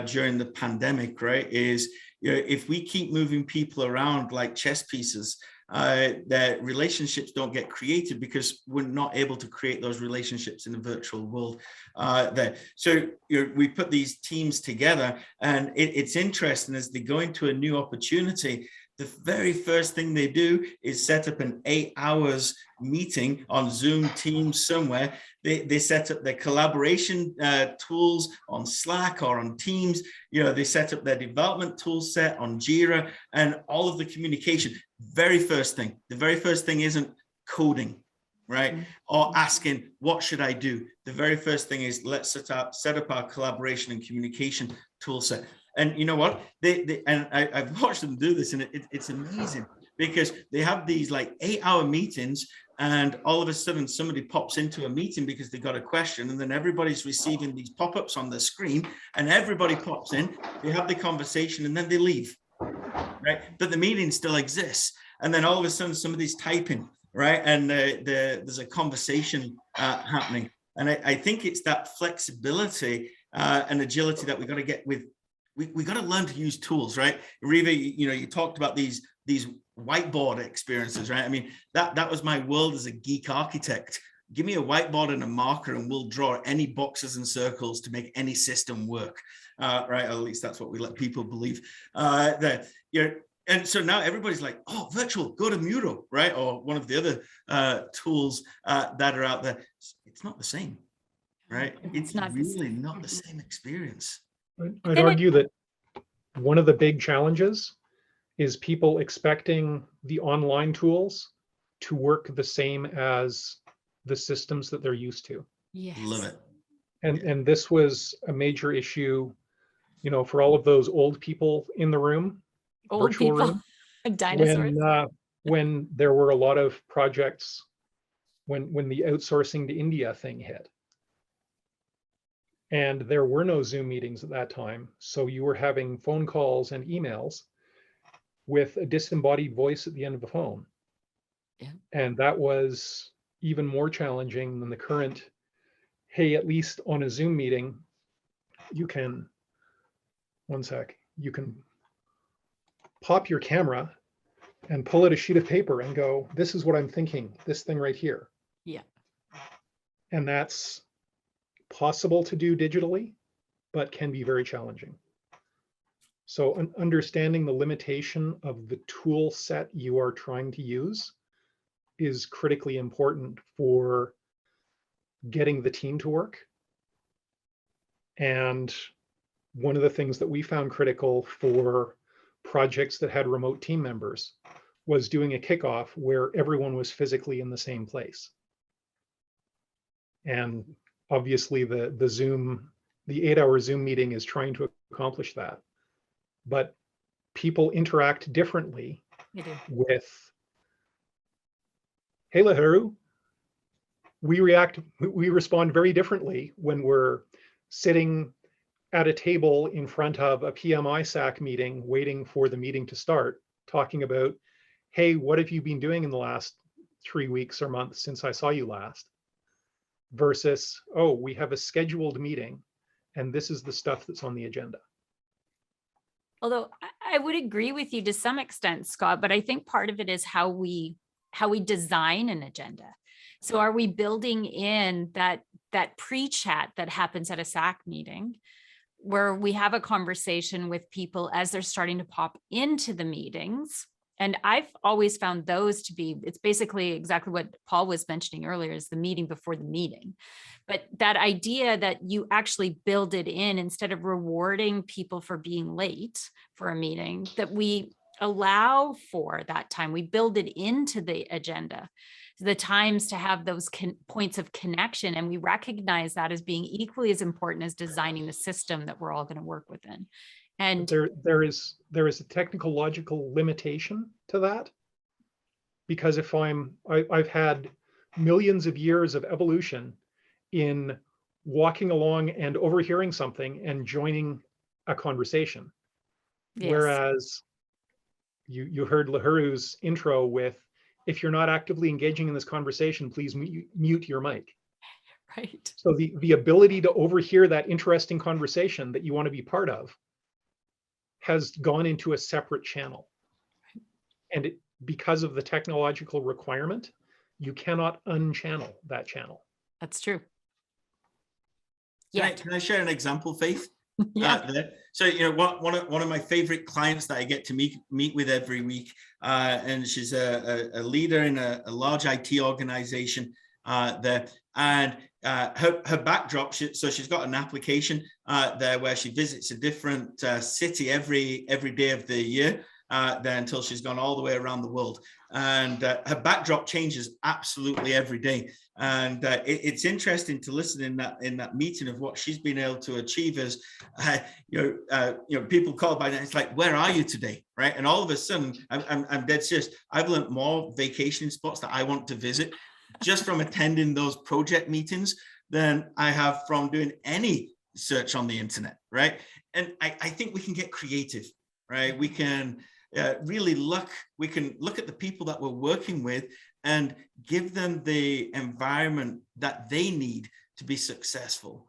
during the pandemic, right? Is, you know, if we keep moving people around like chess pieces, their relationships don't get created because we're not able to create those relationships in the virtual world there. So, you know, we put these teams together, and it's interesting as they go into a new opportunity. The very first thing they do is set up an 8 hours meeting on Zoom, Teams, somewhere. They set up their collaboration tools on Slack or on Teams. You know, they set up their development tool set on Jira, and all of the communication. The very first thing isn't coding, right? Or asking, what should I do? The very first thing is, let's set up our collaboration and communication tool set. And you know what? And I've watched them do this, and it's amazing, because they have these like 8 hour meetings, and all of a sudden somebody pops into a meeting because they got a question, and then everybody's receiving these pop-ups on their screen, and everybody pops in, they have the conversation, and then they leave, right? But the meeting still exists. And then all of a sudden somebody's typing, right? And there's a conversation happening. And I think it's that flexibility and agility that we got to get with. We got to learn to use tools, right? Riva, you know, you talked about these whiteboard experiences, right? I mean, that was my world as a geek architect. Give me a whiteboard and a marker, and we'll draw any boxes and circles to make any system work, right? At least that's what we let people believe. That, you know, and so now everybody's like, oh, virtual, go to Miro, right? Or one of the other tools that are out there. It's not the same, right? It's not really not the same experience. I'd argue that one of the big challenges is people expecting the online tools to work the same as the systems that they're used to. Yes. Love it. And this was a major issue, you know, for all of those old people in the room, Old virtual people, room, dinosaurs. when there were a lot of projects, when the outsourcing to India thing hit. And there were no Zoom meetings at that time. So you were having phone calls and emails with a disembodied voice at the end of the phone. Yeah. And that was even more challenging than the current, hey, at least on a Zoom meeting, you can, one sec, you can pop your camera and pull out a sheet of paper and go, this is what I'm thinking, this thing right here. Yeah. And that's possible to do digitally, but can be very challenging. So understanding the limitation of the tool set you are trying to use is critically important for getting the team to work. And one of the things that we found critical for projects that had remote team members was doing a kickoff where everyone was physically in the same place. And obviously the Zoom, the 8 hour Zoom meeting is trying to accomplish that. But people interact differently with, hey, Laharu, we respond very differently when we're sitting at a table in front of a PMI-SAC meeting, waiting for the meeting to start, talking about, hey, what have you been doing in the last 3 weeks or months since I saw you last? Versus, oh, we have a scheduled meeting and this is the stuff that's on the agenda. Although I would agree with you to some extent, Scott, but I think part of it is how we design an agenda. So are we building in that pre-chat that happens at a SAC meeting, where we have a conversation with people as they're starting to pop into the meetings? And I've always found those to be, it's basically exactly what Paul was mentioning earlier, is the meeting before the meeting. But that idea that you actually build it in, instead of rewarding people for being late for a meeting, that we allow for that time. We build it into the agenda, the times to have those points of connection. And we recognize that as being equally as important as designing the system that we're all going to work within. And there is a technical logical limitation to that, because if I've had millions of years of evolution in walking along and overhearing something and joining a conversation. yes. Whereas you heard Laharu's intro with, if you're not actively engaging in this conversation, please mute your mic. Right. So the ability to overhear that interesting conversation that you want to be part of has gone into a separate channel. And because of the technological requirement, you cannot unchannel that channel. That's true. Can I share an example, Faith? Yeah. So, one of my favorite clients that I get to meet with every week, and she's a leader in a large IT organization there, and her backdrop. So she's got an application there where she visits a different city every day of the year. There until she's gone all the way around the world, and her backdrop changes absolutely every day. And it's interesting to listen in that meeting of what she's been able to achieve. As people call by it, it's like, where are you today, right? And all of a sudden, I'm dead serious. I've learned more vacation spots that I want to visit just from attending those project meetings than I have from doing any search on the internet, right? And I think we can get creative, right? We can really look at the people that we're working with and give them the environment that they need to be successful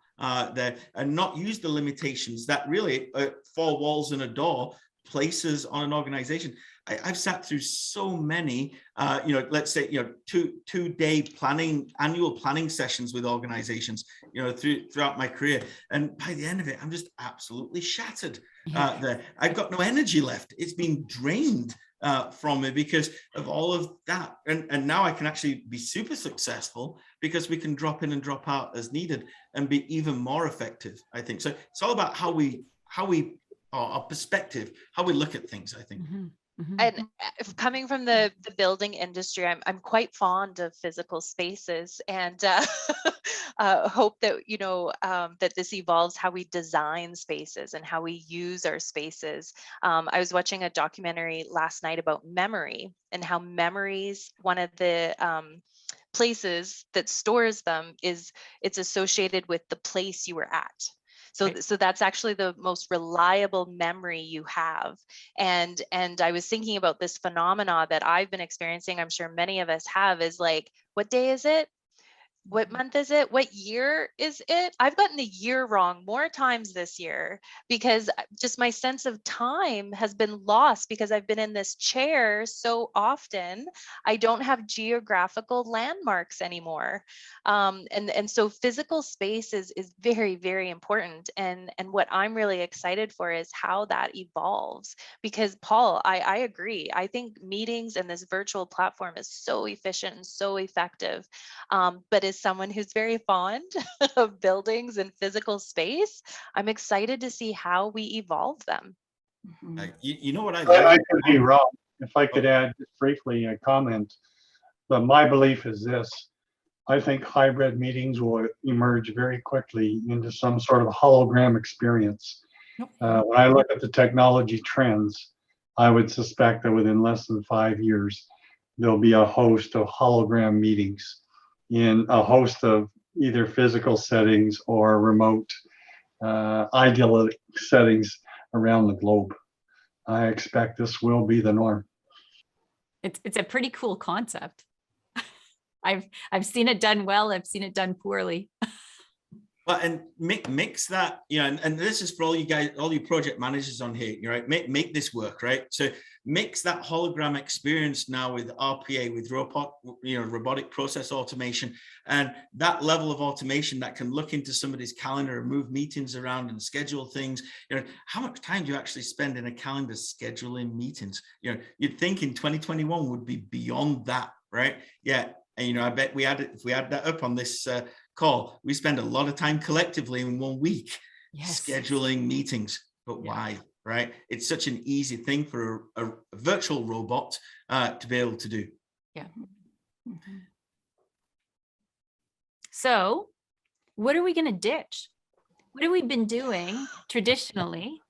there, and not use the limitations that really 4 walls and a door places on an organization. I've sat through so many, let's say, 2-day annual planning sessions with organizations, throughout my career. And by the end of it, I'm just absolutely shattered there. I've got no energy left. It's been drained from me because of all of that. And now I can actually be super successful because we can drop in and drop out as needed and be even more effective, I think. So it's all about how we our perspective, how we look at things, I think. Mm-hmm. Mm-hmm. And coming from the building industry, I'm quite fond of physical spaces, and hope that that this evolves how we design spaces and how we use our spaces. I was watching a documentary last night about memory and how memories, one of the places that stores them it's associated with the place you were at. So that's actually the most reliable memory you have. And I was thinking about this phenomena that I've been experiencing, I'm sure many of us have, is like, what day is it? What month is it? What year is it? I've gotten the year wrong more times this year because just my sense of time has been lost because I've been in this chair so often. I don't have geographical landmarks anymore. And so physical space is very, very important. And what I'm really excited for is how that evolves. Because Paul, I agree. I think meetings and this virtual platform is so efficient and so effective. But as someone who's very fond of buildings and physical space, I'm excited to see how we evolve them. You know what I could be wrong. If I could add just briefly a comment, but my belief is this: I think hybrid meetings will emerge very quickly into some sort of hologram experience. When I look at the technology trends, I would suspect that within less than 5 years, there'll be a host of hologram meetings in a host of either physical settings or remote idyllic settings around the globe. I expect this will be the norm. It's a pretty cool concept. I've seen it done well. I've seen it done poorly. Well, and mix that, and this is for all you guys, all you project managers on here, right? Make this work, right? So mix that hologram experience now with RPA, with robotic process automation, and that level of automation that can look into somebody's calendar and move meetings around and schedule things. How much time do you actually spend in a calendar scheduling meetings? You'd think in 2021 would be beyond that, right? Yeah. And I bet if we add that up on this call, we spend a lot of time collectively in 1 week scheduling meetings. But why, right? It's such an easy thing for a virtual robot to be able to do. Yeah. So what are we going to ditch? What have we been doing traditionally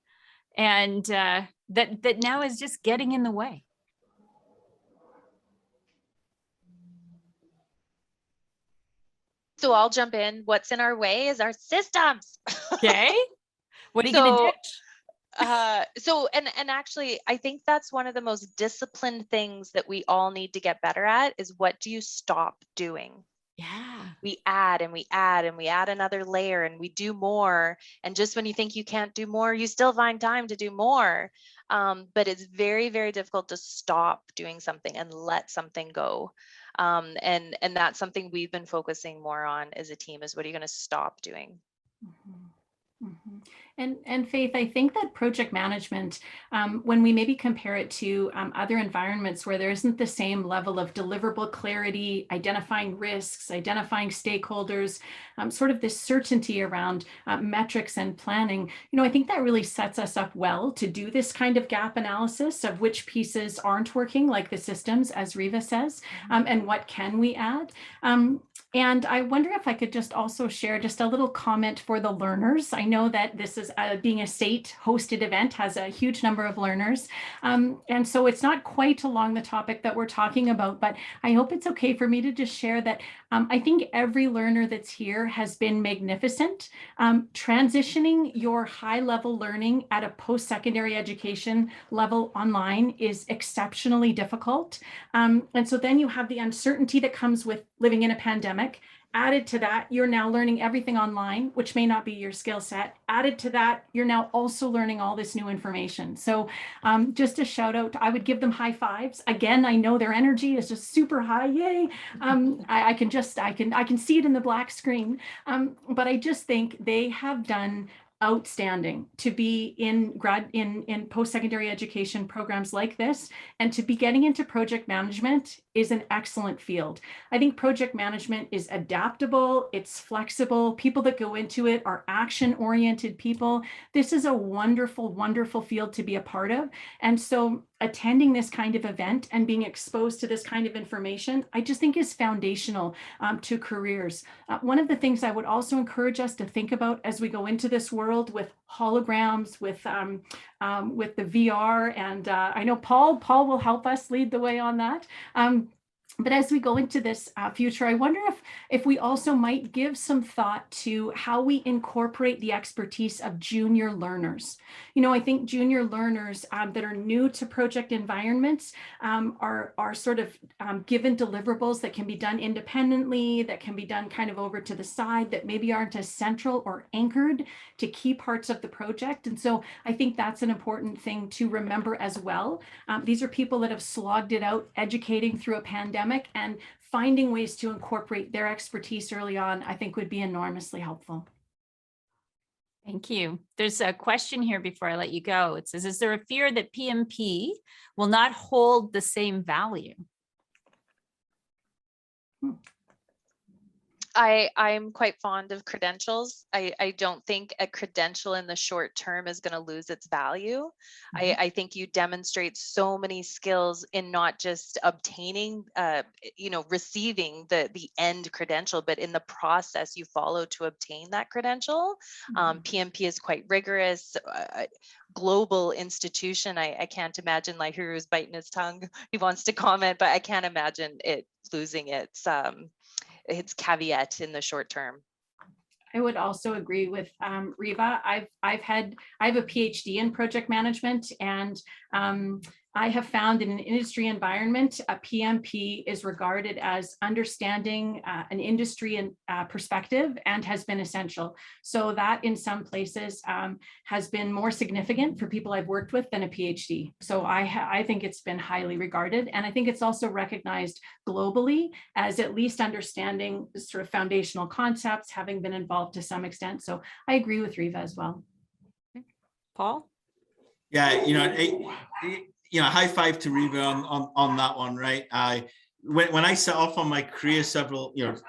and that now is just getting in the way? So I'll jump in. What's in our way is our systems. Okay. What are you going to ditch? And actually, I think that's one of the most disciplined things that we all need to get better at is what do you stop doing? Yeah. We add and we add and we add another layer and we do more. And just when you think you can't do more, you still find time to do more. But it's very, very difficult to stop doing something and let something go. And that's something we've been focusing more on as a team is what are you going to stop doing? And Faith, I think that project management, when we maybe compare it to other environments where there isn't the same level of deliverable clarity, identifying risks, identifying stakeholders, sort of this certainty around metrics and planning, I think that really sets us up well to do this kind of gap analysis of which pieces aren't working, like the systems, as Riva says, and what can we add. And I wonder if I could just also share just a little comment for the learners. I know that this is being a SAIT hosted event has a huge number of learners. And so it's not quite along the topic that we're talking about, but I hope it's okay for me to just share that I think every learner that's here has been magnificent. Transitioning your high level learning at a post-secondary education level online is exceptionally difficult. And so then you have the uncertainty that comes with living in a pandemic. Added to that, you're now learning everything online, which may not be your skill set. Added to that, you're now also learning all this new information. So just a shout out, I would give them high fives. Again, I know their energy is just super high, yay. I can see it in the black screen. But I just think they have done outstanding to be in post-secondary education programs like this, and to be getting into project management is an excellent field. I think project management is adaptable, it's flexible. People that go into it are action-oriented people. This is a wonderful, wonderful field to be a part of. And so attending this kind of event and being exposed to this kind of information, I just think is foundational to careers. One of the things I would also encourage us to think about as we go into this world with holograms, with the VR, and I know Paul will help us lead the way on that. But as we go into this future, I wonder if we also might give some thought to how we incorporate the expertise of junior learners. I think junior learners that are new to project environments are sort of given deliverables that can be done independently, that can be done kind of over to the side, that maybe aren't as central or anchored to key parts of the project. And so I think that's an important thing to remember as well. These are people that have slogged it out, educating through a pandemic, and finding ways to incorporate their expertise early on, I think would be enormously helpful. Thank you. There's a question here before I let you go. It says, is there a fear that PMP will not hold the same value? I'm quite fond of credentials. I don't think a credential in the short term is going to lose its value. I think you demonstrate so many skills in not just obtaining, receiving the end credential, but in the process you follow to obtain that credential. PMP is quite rigorous. Global institution. I can't imagine, like, Hiru's biting his tongue. He wants to comment, but I can't imagine it losing its caveat in the short term. I would also agree with Riva. I have a PhD in project management, and I have found in an industry environment, a PMP is regarded as understanding an industry and perspective and has been essential. So that in some places has been more significant for people I've worked with than a PhD. So I think it's been highly regarded. And I think it's also recognized globally as at least understanding sort of foundational concepts, having been involved to some extent. So I agree with Riva as well. Paul? Yeah, high five to Riva on that one, right? When I set off on my career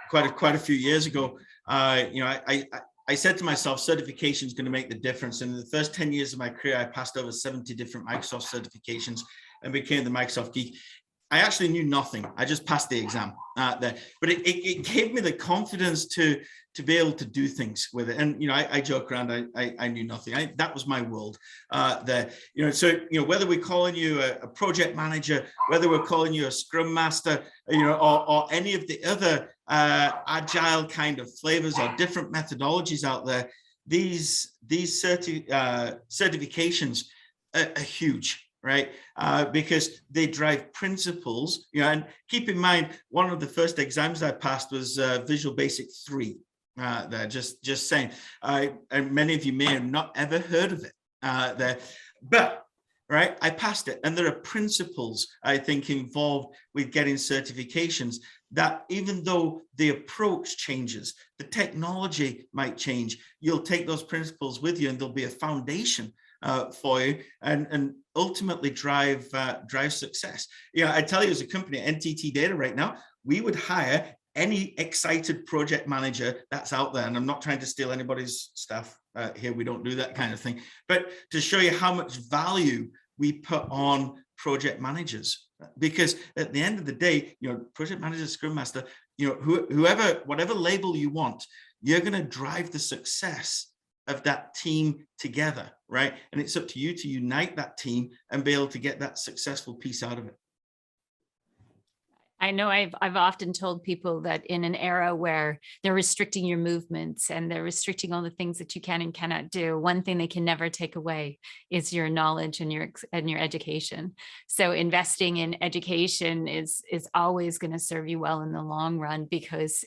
quite a few years ago, I I said to myself, certification is going to make the difference. And in the first 10 years of my career, I passed over 70 different Microsoft certifications and became the Microsoft geek. I actually knew nothing. I just passed the exam there, but it gave me the confidence to be able to do things with it. And, you know, I joke around, I knew nothing. That was my world there, you know. So, you know, whether we're calling you a project manager, whether we're calling you a scrum master, you know, or any of the other agile kind of flavors or different methodologies out there, these certifications are huge. Right, because they drive principles, you know, and keep in mind, one of the first exams I passed was Visual Basic 3. There, just saying, and many of you may have not ever heard of it there, but right, I passed it, and there are principles I think involved with getting certifications that even though the approach changes, the technology might change, you'll take those principles with you, and there'll be a foundation for you, and ultimately drive success. You know, I tell you, as a company, NTT Data right now, we would hire any excited project manager that's out there. And I'm not trying to steal anybody's stuff here. We don't do that kind of thing. But to show you how much value we put on project managers, because at the end of the day, you know, project manager, scrum master, you know, whatever label you want, you're going to drive the success of that team together, right? And it's up to you to unite that team and be able to get that successful piece out of it. I know I've often told people that in an era where they're restricting your movements and they're restricting all the things that you can and cannot do, one thing they can never take away is your knowledge and your education. So investing in education is always going to serve you well in the long run, because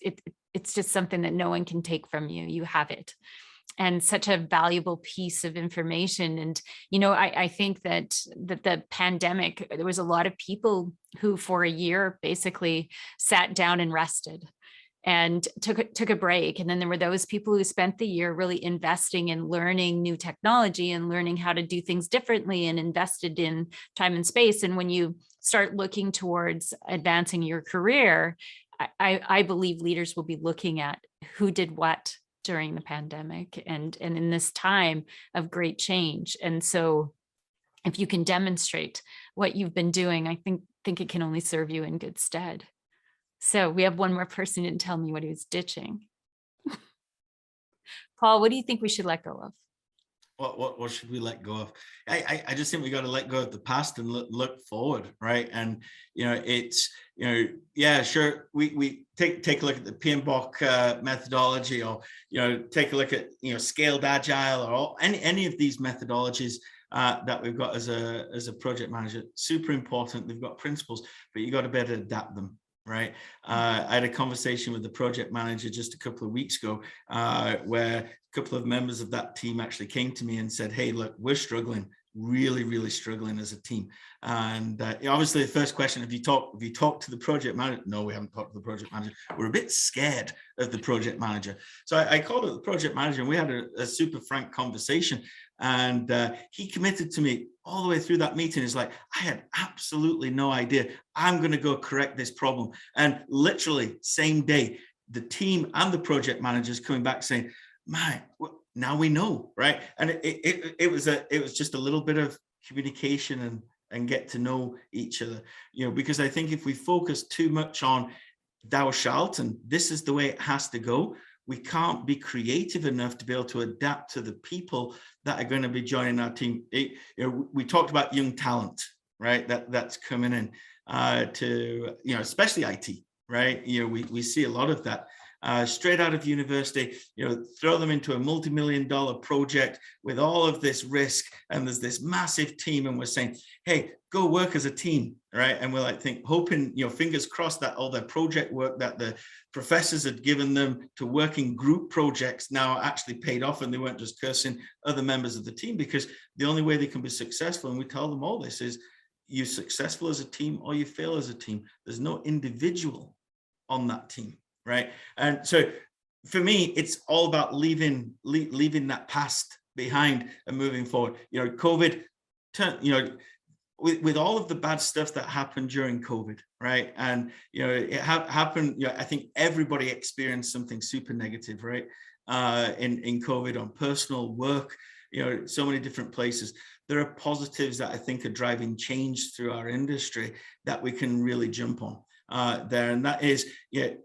it's just something that no one can take from you. You have it. And such a valuable piece of information. And, you know, I think that the pandemic, there was a lot of people who for a year basically sat down and rested and took a break. And then there were those people who spent the year really investing in learning new technology and learning how to do things differently, and invested in time and space. And when you start looking towards advancing your career, I believe leaders will be looking at who did what during the pandemic and in this time of great change. And so if you can demonstrate what you've been doing, I think it can only serve you in good stead. So we have one more person who didn't tell me what he was ditching. Paul, what do you think we should let go of? What should we let go of? I just think we got to let go of the past and look forward, right? And, you know, it's, you know, yeah, sure, we take a look at the PMBOK methodology, or, you know, take a look at, you know, scaled agile, or any of these methodologies that we've got as a project manager. Super important. They've got principles, but you got to better adapt them. Right. I had a conversation with the project manager just a couple of weeks ago where a couple of members of that team actually came to me and said, hey, look, we're struggling, really struggling as a team. And obviously the first question, have you talked to the project manager? No, we haven't talked to the project manager. We're a bit scared of the project manager. So I called up the project manager and we had a super frank conversation. And he committed to me all the way through that meeting. Is like, I had absolutely no idea. I'm going to go correct this problem. And literally same day, the team and the project managers coming back saying, man, now we know, right? And it was just a little bit of communication and get to know each other, you know, because I think if we focus too much on thou shalt and this is the way it has to go, we can't be creative enough to be able to adapt to the people that are going to be joining our team. You know, we talked about young talent, right? That's coming in to, you know, especially IT, right? You know, we see a lot of that straight out of university, you know, throw them into a multi-million-dollar project with all of this risk, and there's this massive team, and we're saying, hey, go work as a team, right? And we're like, hoping, you know, fingers crossed that all their project work that the professors had given them to work in group projects now actually paid off, and they weren't just cursing other members of the team, because the only way they can be successful, and we tell them all this, is you're successful as a team or you fail as a team. There's no individual on that team. Right. And so for me, it's all about leaving that past behind and moving forward. You know, COVID, you know, with all of the bad stuff that happened during COVID, right? And, you know, it happened, you know, I think everybody experienced something super negative, right? in COVID, on personal work, so many different places. There are positives that I think are driving change through our industry that we can really jump on there. And that is,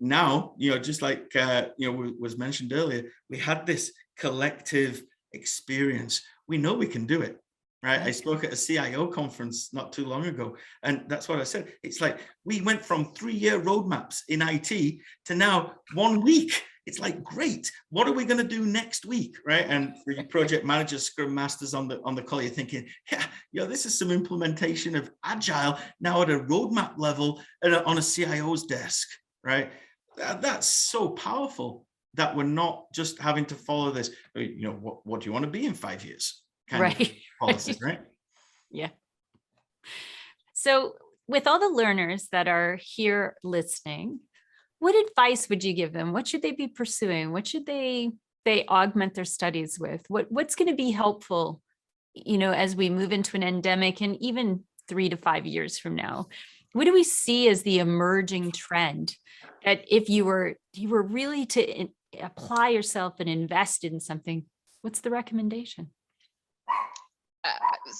now, just like, was mentioned earlier, we had this collective experience. We know we can do it. Right. I spoke at a CIO conference not too long ago, and that's what I said. It's like we went from 3-year roadmaps in IT to now 1 week. It's like, great. What are we going to do next week? Right. And for you project managers, scrum masters on the call, you're thinking, this is some implementation of Agile now at a roadmap level on a CIO's desk. Right. That's so powerful that we're not just having to follow this. What do you want to be in 5 years? Kind of policies, right? Yeah. So with all the learners that are here listening, what advice would you give them? What should they be pursuing? What should they augment their studies with? What's going to be helpful, as we move into an endemic and even 3 to 5 years from now? What do we see as the emerging trend that if you were really to apply yourself and invest in something, what's the recommendation?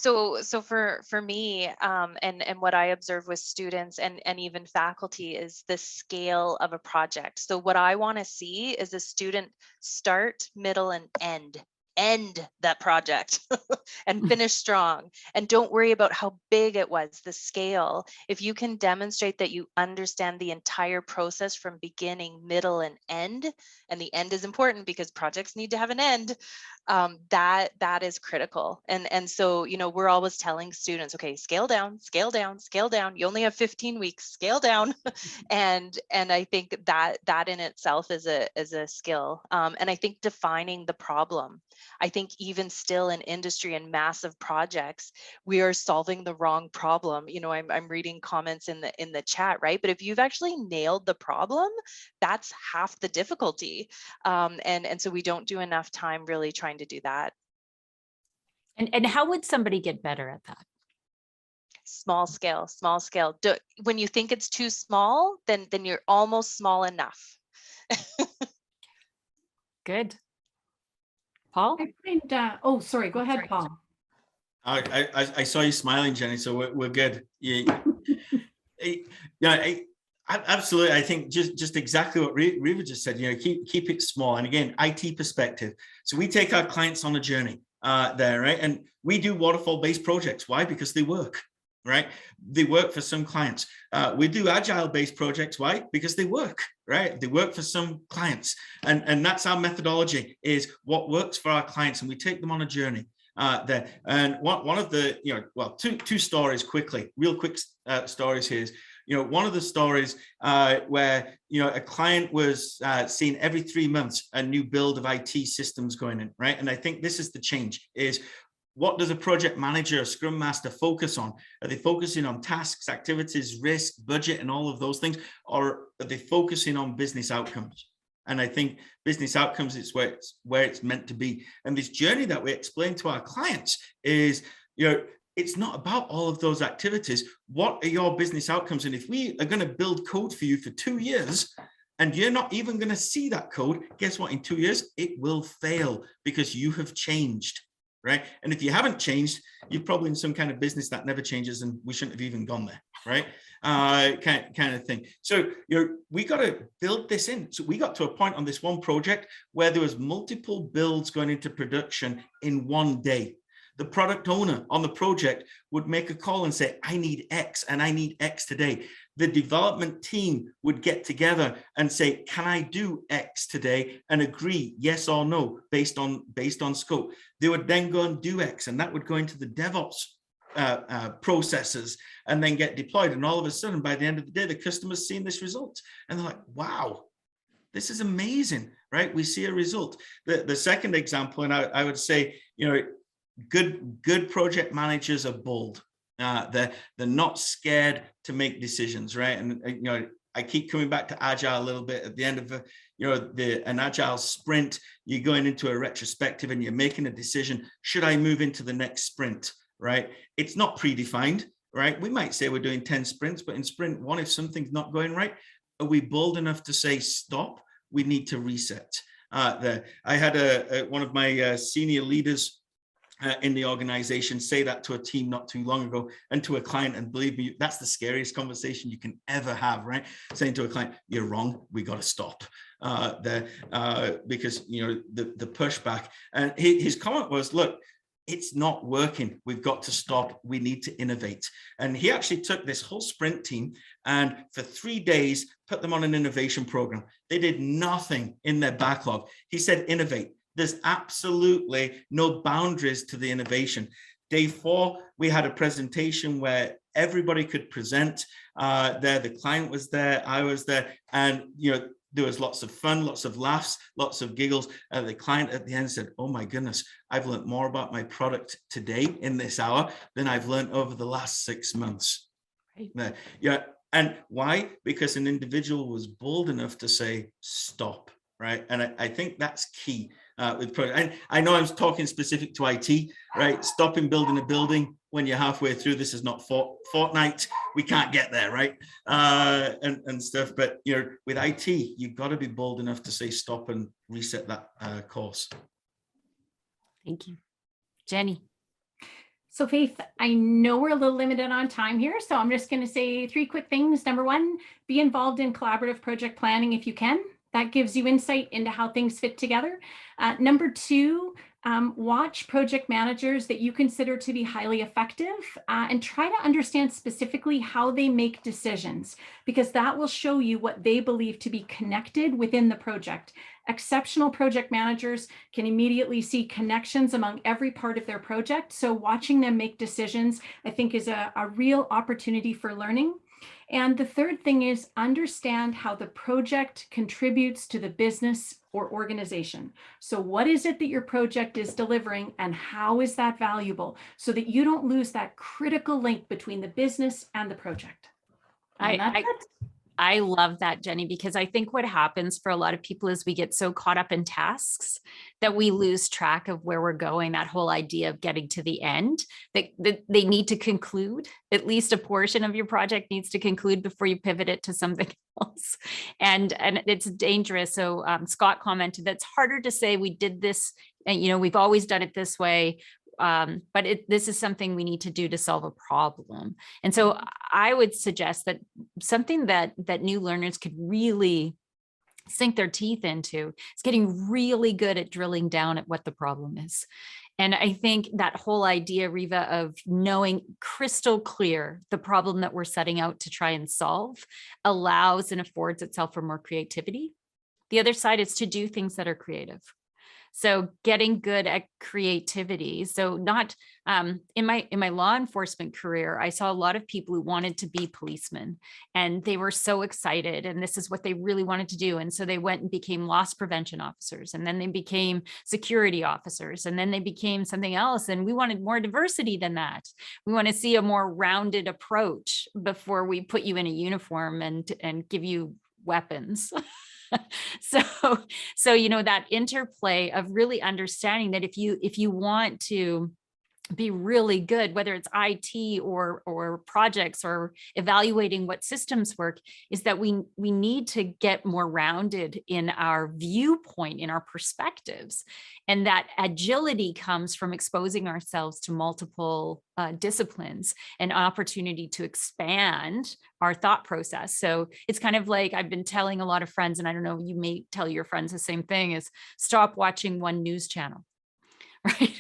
So for me, and what I observe with students and even faculty is the scale of a project. So what I want to see is a student start, middle, and end that project and finish strong. And don't worry about how big it was, the scale. If you can demonstrate that you understand the entire process from beginning, middle, and end, and the end is important because projects need to have an end, that is critical. And so, we're always telling students, okay, scale down, scale down, scale down. You only have 15 weeks, scale down. and I think that in itself is a skill. And I think defining the problem. I think even still in industry and massive projects, we are solving the wrong problem. I'm reading comments in the chat, right? But if you've actually nailed the problem, that's half the difficulty. And so we don't do enough time really trying to do that. And how would somebody get better at that? Small scale. When you think it's too small, then you're almost small enough. Good. Paul? Sorry, go ahead, Paul. I saw you smiling, Jenny, so we're good. Absolutely. I think just exactly what Riva just said, keep it small. And again, IT perspective. So we take our clients on a journey there, right? And we do waterfall-based projects. Why? Because they work, right? They work for some clients. We do agile-based projects. Why? Because they work, right? They work for some clients. And that's our methodology, is what works for our clients. And we take them on a journey there. And one of the, two stories quickly, real quick stories here is, one of the stories where, a client was seeing every 3 months a new build of IT systems going in, right? And I think this is the change, is what does a project manager, a scrum master focus on? Are they focusing on tasks, activities, risk, budget, and all of those things? Or are they focusing on business outcomes? And I think business outcomes is where it's meant to be. And this journey that we explain to our clients is, it's not about all of those activities. What are your business outcomes? And if we are going to build code for you for 2 years and you're not even going to see that code, guess what? In 2 years, it will fail because you have changed, right? And if you haven't changed, you're probably in some kind of business that never changes and we shouldn't have even gone there, right? Kind of thing. So, we got to build this in. So we got to a point on this one project where there was multiple builds going into production in 1 day. The product owner on the project would make a call and say, I need X and I need X today. The development team would get together and say, can I do X today? And agree yes or no based on scope. They would then go and do X, and that would go into the DevOps processes and then get deployed. And all of a sudden, by the end of the day, the customer's seeing this result. And they're like, wow, this is amazing, right? We see a result. The second example, and I would say, good project managers are bold. They're not scared to make decisions, right? And I keep coming back to Agile a little bit. At the end of an Agile sprint, you're going into a retrospective and you're making a decision. Should I move into the next sprint, right? It's not predefined, right? We might say we're doing 10 sprints, but in sprint 1, if something's not going right, are we bold enough to say, stop, we need to reset? there. I had one of my senior leaders in the organization say that to a team not too long ago, and to a client, and believe me, that's the scariest conversation you can ever have, right? Saying to a client, you're wrong, we got to stop because the pushback. And his comment was, look, it's not working, we've got to stop, we need to innovate. And he actually took this whole sprint team and for 3 days put them on an innovation program. They did nothing in their backlog. He said innovate. There's absolutely no boundaries to the innovation. Day 4, we had a presentation where everybody could present. The client was there, I was there, and there was lots of fun, lots of laughs, lots of giggles. The client at the end said, oh my goodness, I've learned more about my product today in this hour than I've learned over the last 6 months. Right. Yeah. And why? Because an individual was bold enough to say, stop, right? And I think that's key with product. And I know I'm talking specific to IT, right? Stopping building a building when you're halfway through. This is not Fortnite. We can't get there, right? And stuff. But with IT, you've got to be bold enough to say stop and reset that course. Thank you. Jenny. So Faith, I know we're a little limited on time here, so I'm just going to say 3 quick things. Number 1, be involved in collaborative project planning if you can. That gives you insight into how things fit together. Number 2, watch project managers that you consider to be highly effective and try to understand specifically how they make decisions, because that will show you what they believe to be connected within the project. Exceptional project managers can immediately see connections among every part of their project. So watching them make decisions, I think, is a real opportunity for learning. And the third thing is understand how the project contributes to the business or organization. So what is it that your project is delivering and how is that valuable, so that you don't lose that critical link between the business and the project. I love that, Jenny, because I think what happens for a lot of people is we get so caught up in tasks that we lose track of where we're going. That whole idea of getting to the end, that they need to conclude, at least a portion of your project needs to conclude before you pivot it to something else. And it's dangerous. So Scott commented, that's harder to say we did this, and we've always done it this way. But this is something we need to do to solve a problem. And so I would suggest that something that new learners could really sink their teeth into is getting really good at drilling down at what the problem is. And I think that whole idea, Riva, of knowing crystal clear the problem that we're setting out to try and solve allows and affords itself for more creativity. The other side is to do things that are creative. So getting good at creativity. So not in my law enforcement career, I saw a lot of people who wanted to be policemen and they were so excited and this is what they really wanted to do. And so they went and became loss prevention officers, and then they became security officers, and then they became something else. And we wanted more diversity than that. We want to see a more rounded approach before we put you in a uniform and give you weapons. So that interplay of really understanding that if you want to be really good, whether it's IT or projects or evaluating what systems work, is that we need to get more rounded in our viewpoint, in our perspectives. And that agility comes from exposing ourselves to multiple disciplines and opportunity to expand our thought process. So it's kind of like I've been telling a lot of friends, and I don't know, you may tell your friends the same thing, is stop watching one news channel. Right?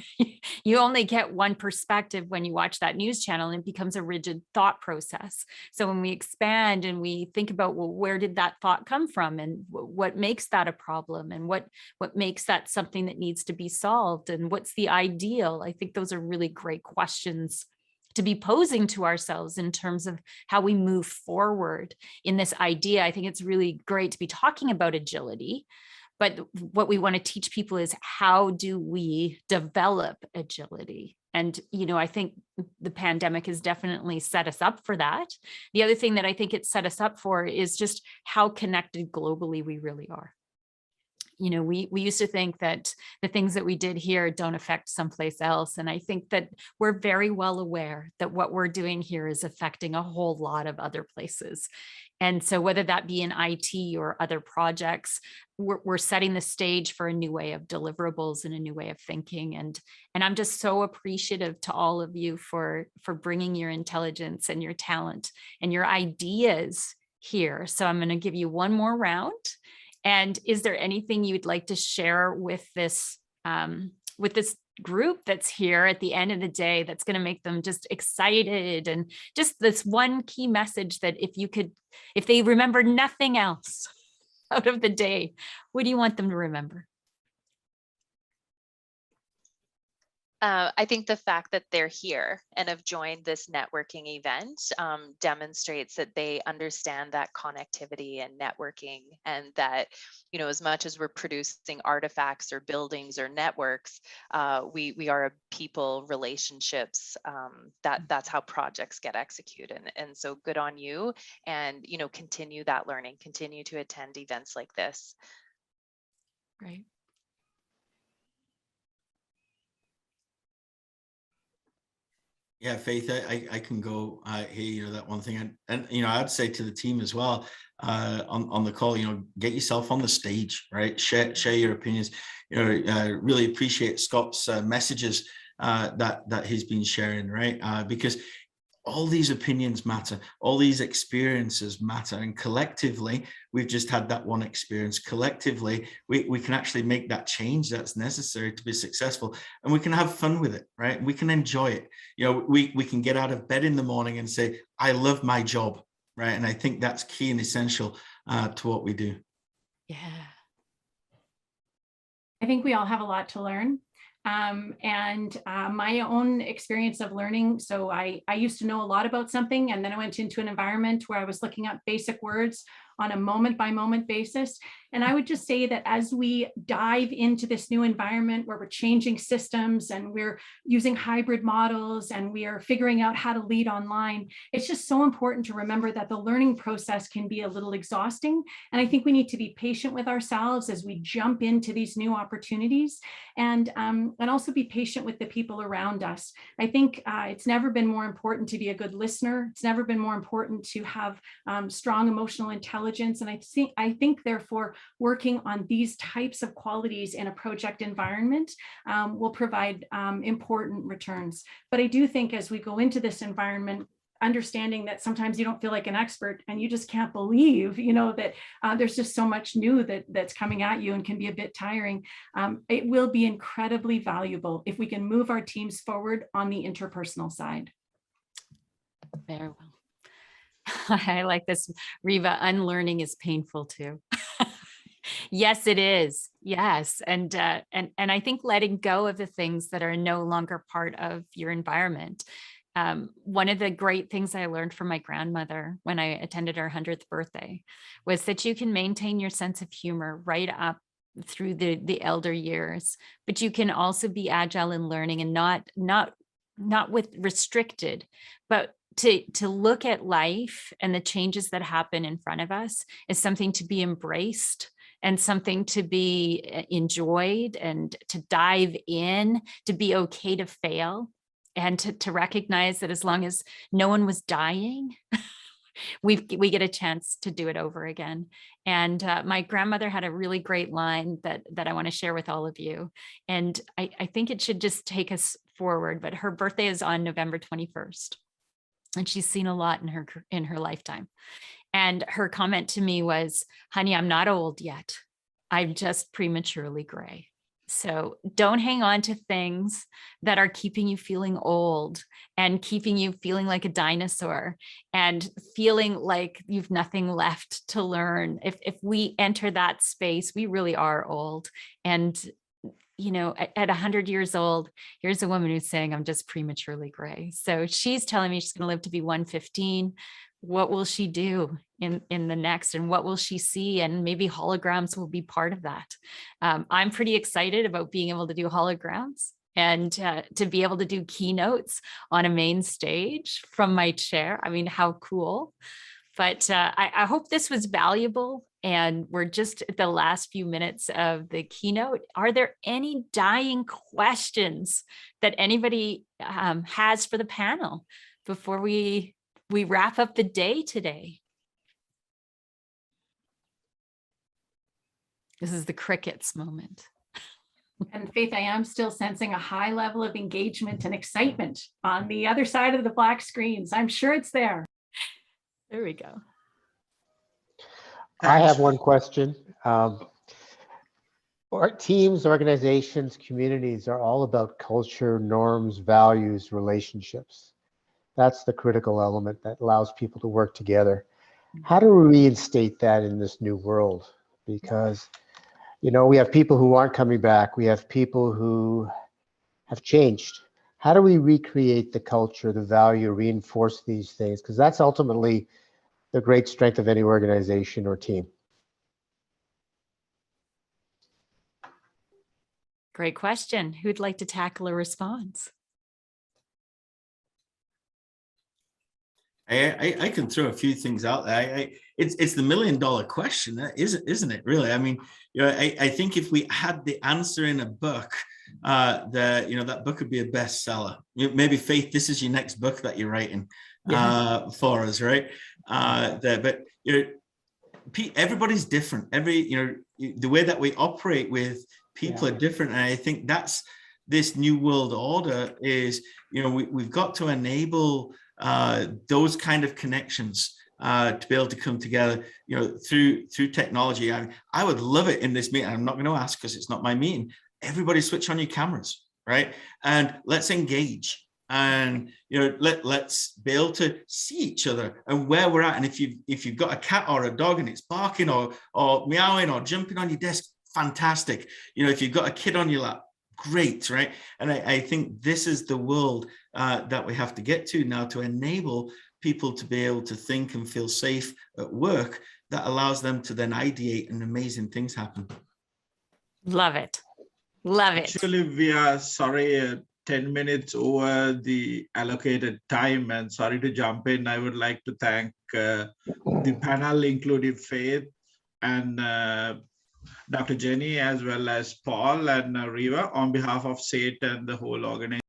You only get one perspective when you watch that news channel, and it becomes a rigid thought process. So when we expand and we think about, well, where did that thought come from, and what makes that a problem, and what makes that something that needs to be solved, and what's the ideal? I think those are really great questions to be posing to ourselves in terms of how we move forward in this idea. I think it's really great to be talking about agility. But what we want to teach people is, how do we develop agility? And, I think the pandemic has definitely set us up for that. The other thing that I think it set us up for is just how connected globally we really are. You know, we used to think that the things that we did here don't affect someplace else. And I think that we're very well aware that what we're doing here is affecting a whole lot of other places. And so whether that be in IT or other projects, we're setting the stage for a new way of deliverables and a new way of thinking. And I'm just so appreciative to all of you for bringing your intelligence and your talent and your ideas here. So I'm going to give you one more round. And is there anything you'd like to share with this group that's here at the end of the day that's going to make them just excited, and just this one key message that if they remember nothing else out of the day, what do you want them to remember? I think the fact that they're here and have joined this networking event demonstrates that they understand that connectivity and networking, and that, you know, as much as we're producing artifacts or buildings or networks, we are a people, relationships. That's how projects get executed. And so good on you, and, you know, continue that learning, continue to attend events like this. Great. Yeah, Faith, I can go here, you know, that one thing. And you know, I'd say to the team as well, on the call, you know, get yourself on the stage, right? Share your opinions. You know, really appreciate Scott's messages that he's been sharing, right? Because all these opinions matter, all these experiences matter, and collectively, we've just had that one experience. Collectively, we can actually make that change that's necessary to be successful, and we can have fun with it, right? We can enjoy it. You know, we can get out of bed in the morning and say, I love my job, right? And I think that's key and essential to what we do. Yeah. I think we all have a lot to learn. And my own experience of learning. So I used to know a lot about something, and then I went into an environment where I was looking up basic words on a moment by moment basis. And I would just say that as we dive into this new environment where we're changing systems and we're using hybrid models and we are figuring out how to lead online, it's just so important to remember that the learning process can be a little exhausting. And I think we need to be patient with ourselves as we jump into these new opportunities, and also be patient with the people around us. I think it's never been more important to be a good listener. It's never been more important to have strong emotional intelligence. And I think therefore, working on these types of qualities in a project environment will provide important returns. But I do think as we go into this environment, understanding that sometimes you don't feel like an expert and you just can't believe, you know, that there's just so much new that's coming at you and can be a bit tiring. It will be incredibly valuable if we can move our teams forward on the interpersonal side. Very well. I like this, Riva. Unlearning is painful too. Yes, it is. Yes. And I think letting go of the things that are no longer part of your environment. One of the great things I learned from my grandmother when I attended her 100th birthday was that you can maintain your sense of humor right up through the elder years, but you can also be agile in learning, and not with restricted, but to look at life and the changes that happen in front of us is something to be embraced and something to be enjoyed, and to dive in, to be okay to fail, and to recognize that as long as no one was dying, we get a chance to do it over again. And my grandmother had a really great line that I want to share with all of you. And I think it should just take us forward, but her birthday is on November 21st. And she's seen a lot in her lifetime. And her comment to me was, honey, I'm not old yet. I'm just prematurely gray. So don't hang on to things that are keeping you feeling old and keeping you feeling like a dinosaur and feeling like you've nothing left to learn. If we enter that space, we really are old. And you know, at 100 years old, here's a woman who's saying, I'm just prematurely gray. So she's telling me she's going to live to be 115. What will she do in the next, and what will she see? And maybe holograms will be part of that. I'm pretty excited about being able to do holograms and to be able to do keynotes on a main stage from my chair. I mean, how cool. But I hope this was valuable. And we're just at the last few minutes of the keynote. Are there any dying questions that anybody has for the panel before we wrap up the day today? This is the crickets moment. And Faith, I am still sensing a high level of engagement and excitement on the other side of the black screens. I'm sure it's there. There we go. I have one question. Our teams, organizations, communities are all about culture, norms, values, relationships. That's the critical element that allows people to work together. How do we reinstate that in this new world? Because, you know, we have people who aren't coming back. We have people who have changed. How do we recreate the culture, the value, reinforce these things? Because that's ultimately the great strength of any organization or team. Great question. Who'd like to tackle a response? I can throw a few things out there. It's the $1 million question, isn't it? Really, I mean, you know, I think if we had the answer in a book, that book would be a bestseller. Maybe Faith, this is your next book that you're writing for us, right? But you know, everybody's different. The way that we operate with people are different, and I think that's this new world order is, you know, we've got to enable those kind of connections to be able to come together, you know, through technology. I would love it in this meeting. I'm not going to ask because it's not my meeting. Everybody switch on your cameras, right? And let's engage. And you know, let's be able to see each other and where we're at. And if you've got a cat or a dog and it's barking or meowing or jumping on your desk, fantastic. You know, if you've got a kid on your lap, great, right? And I think this is the world that we have to get to now to enable people to be able to think and feel safe at work. That allows them to then ideate and amazing things happen. Love it. Love it. Actually, we are sorry, 10 minutes over the allocated time, and sorry to jump in. I would like to thank the panel, including Faith and Dr. Jenny, as well as Paul and Riva, on behalf of SAIT and the whole organization.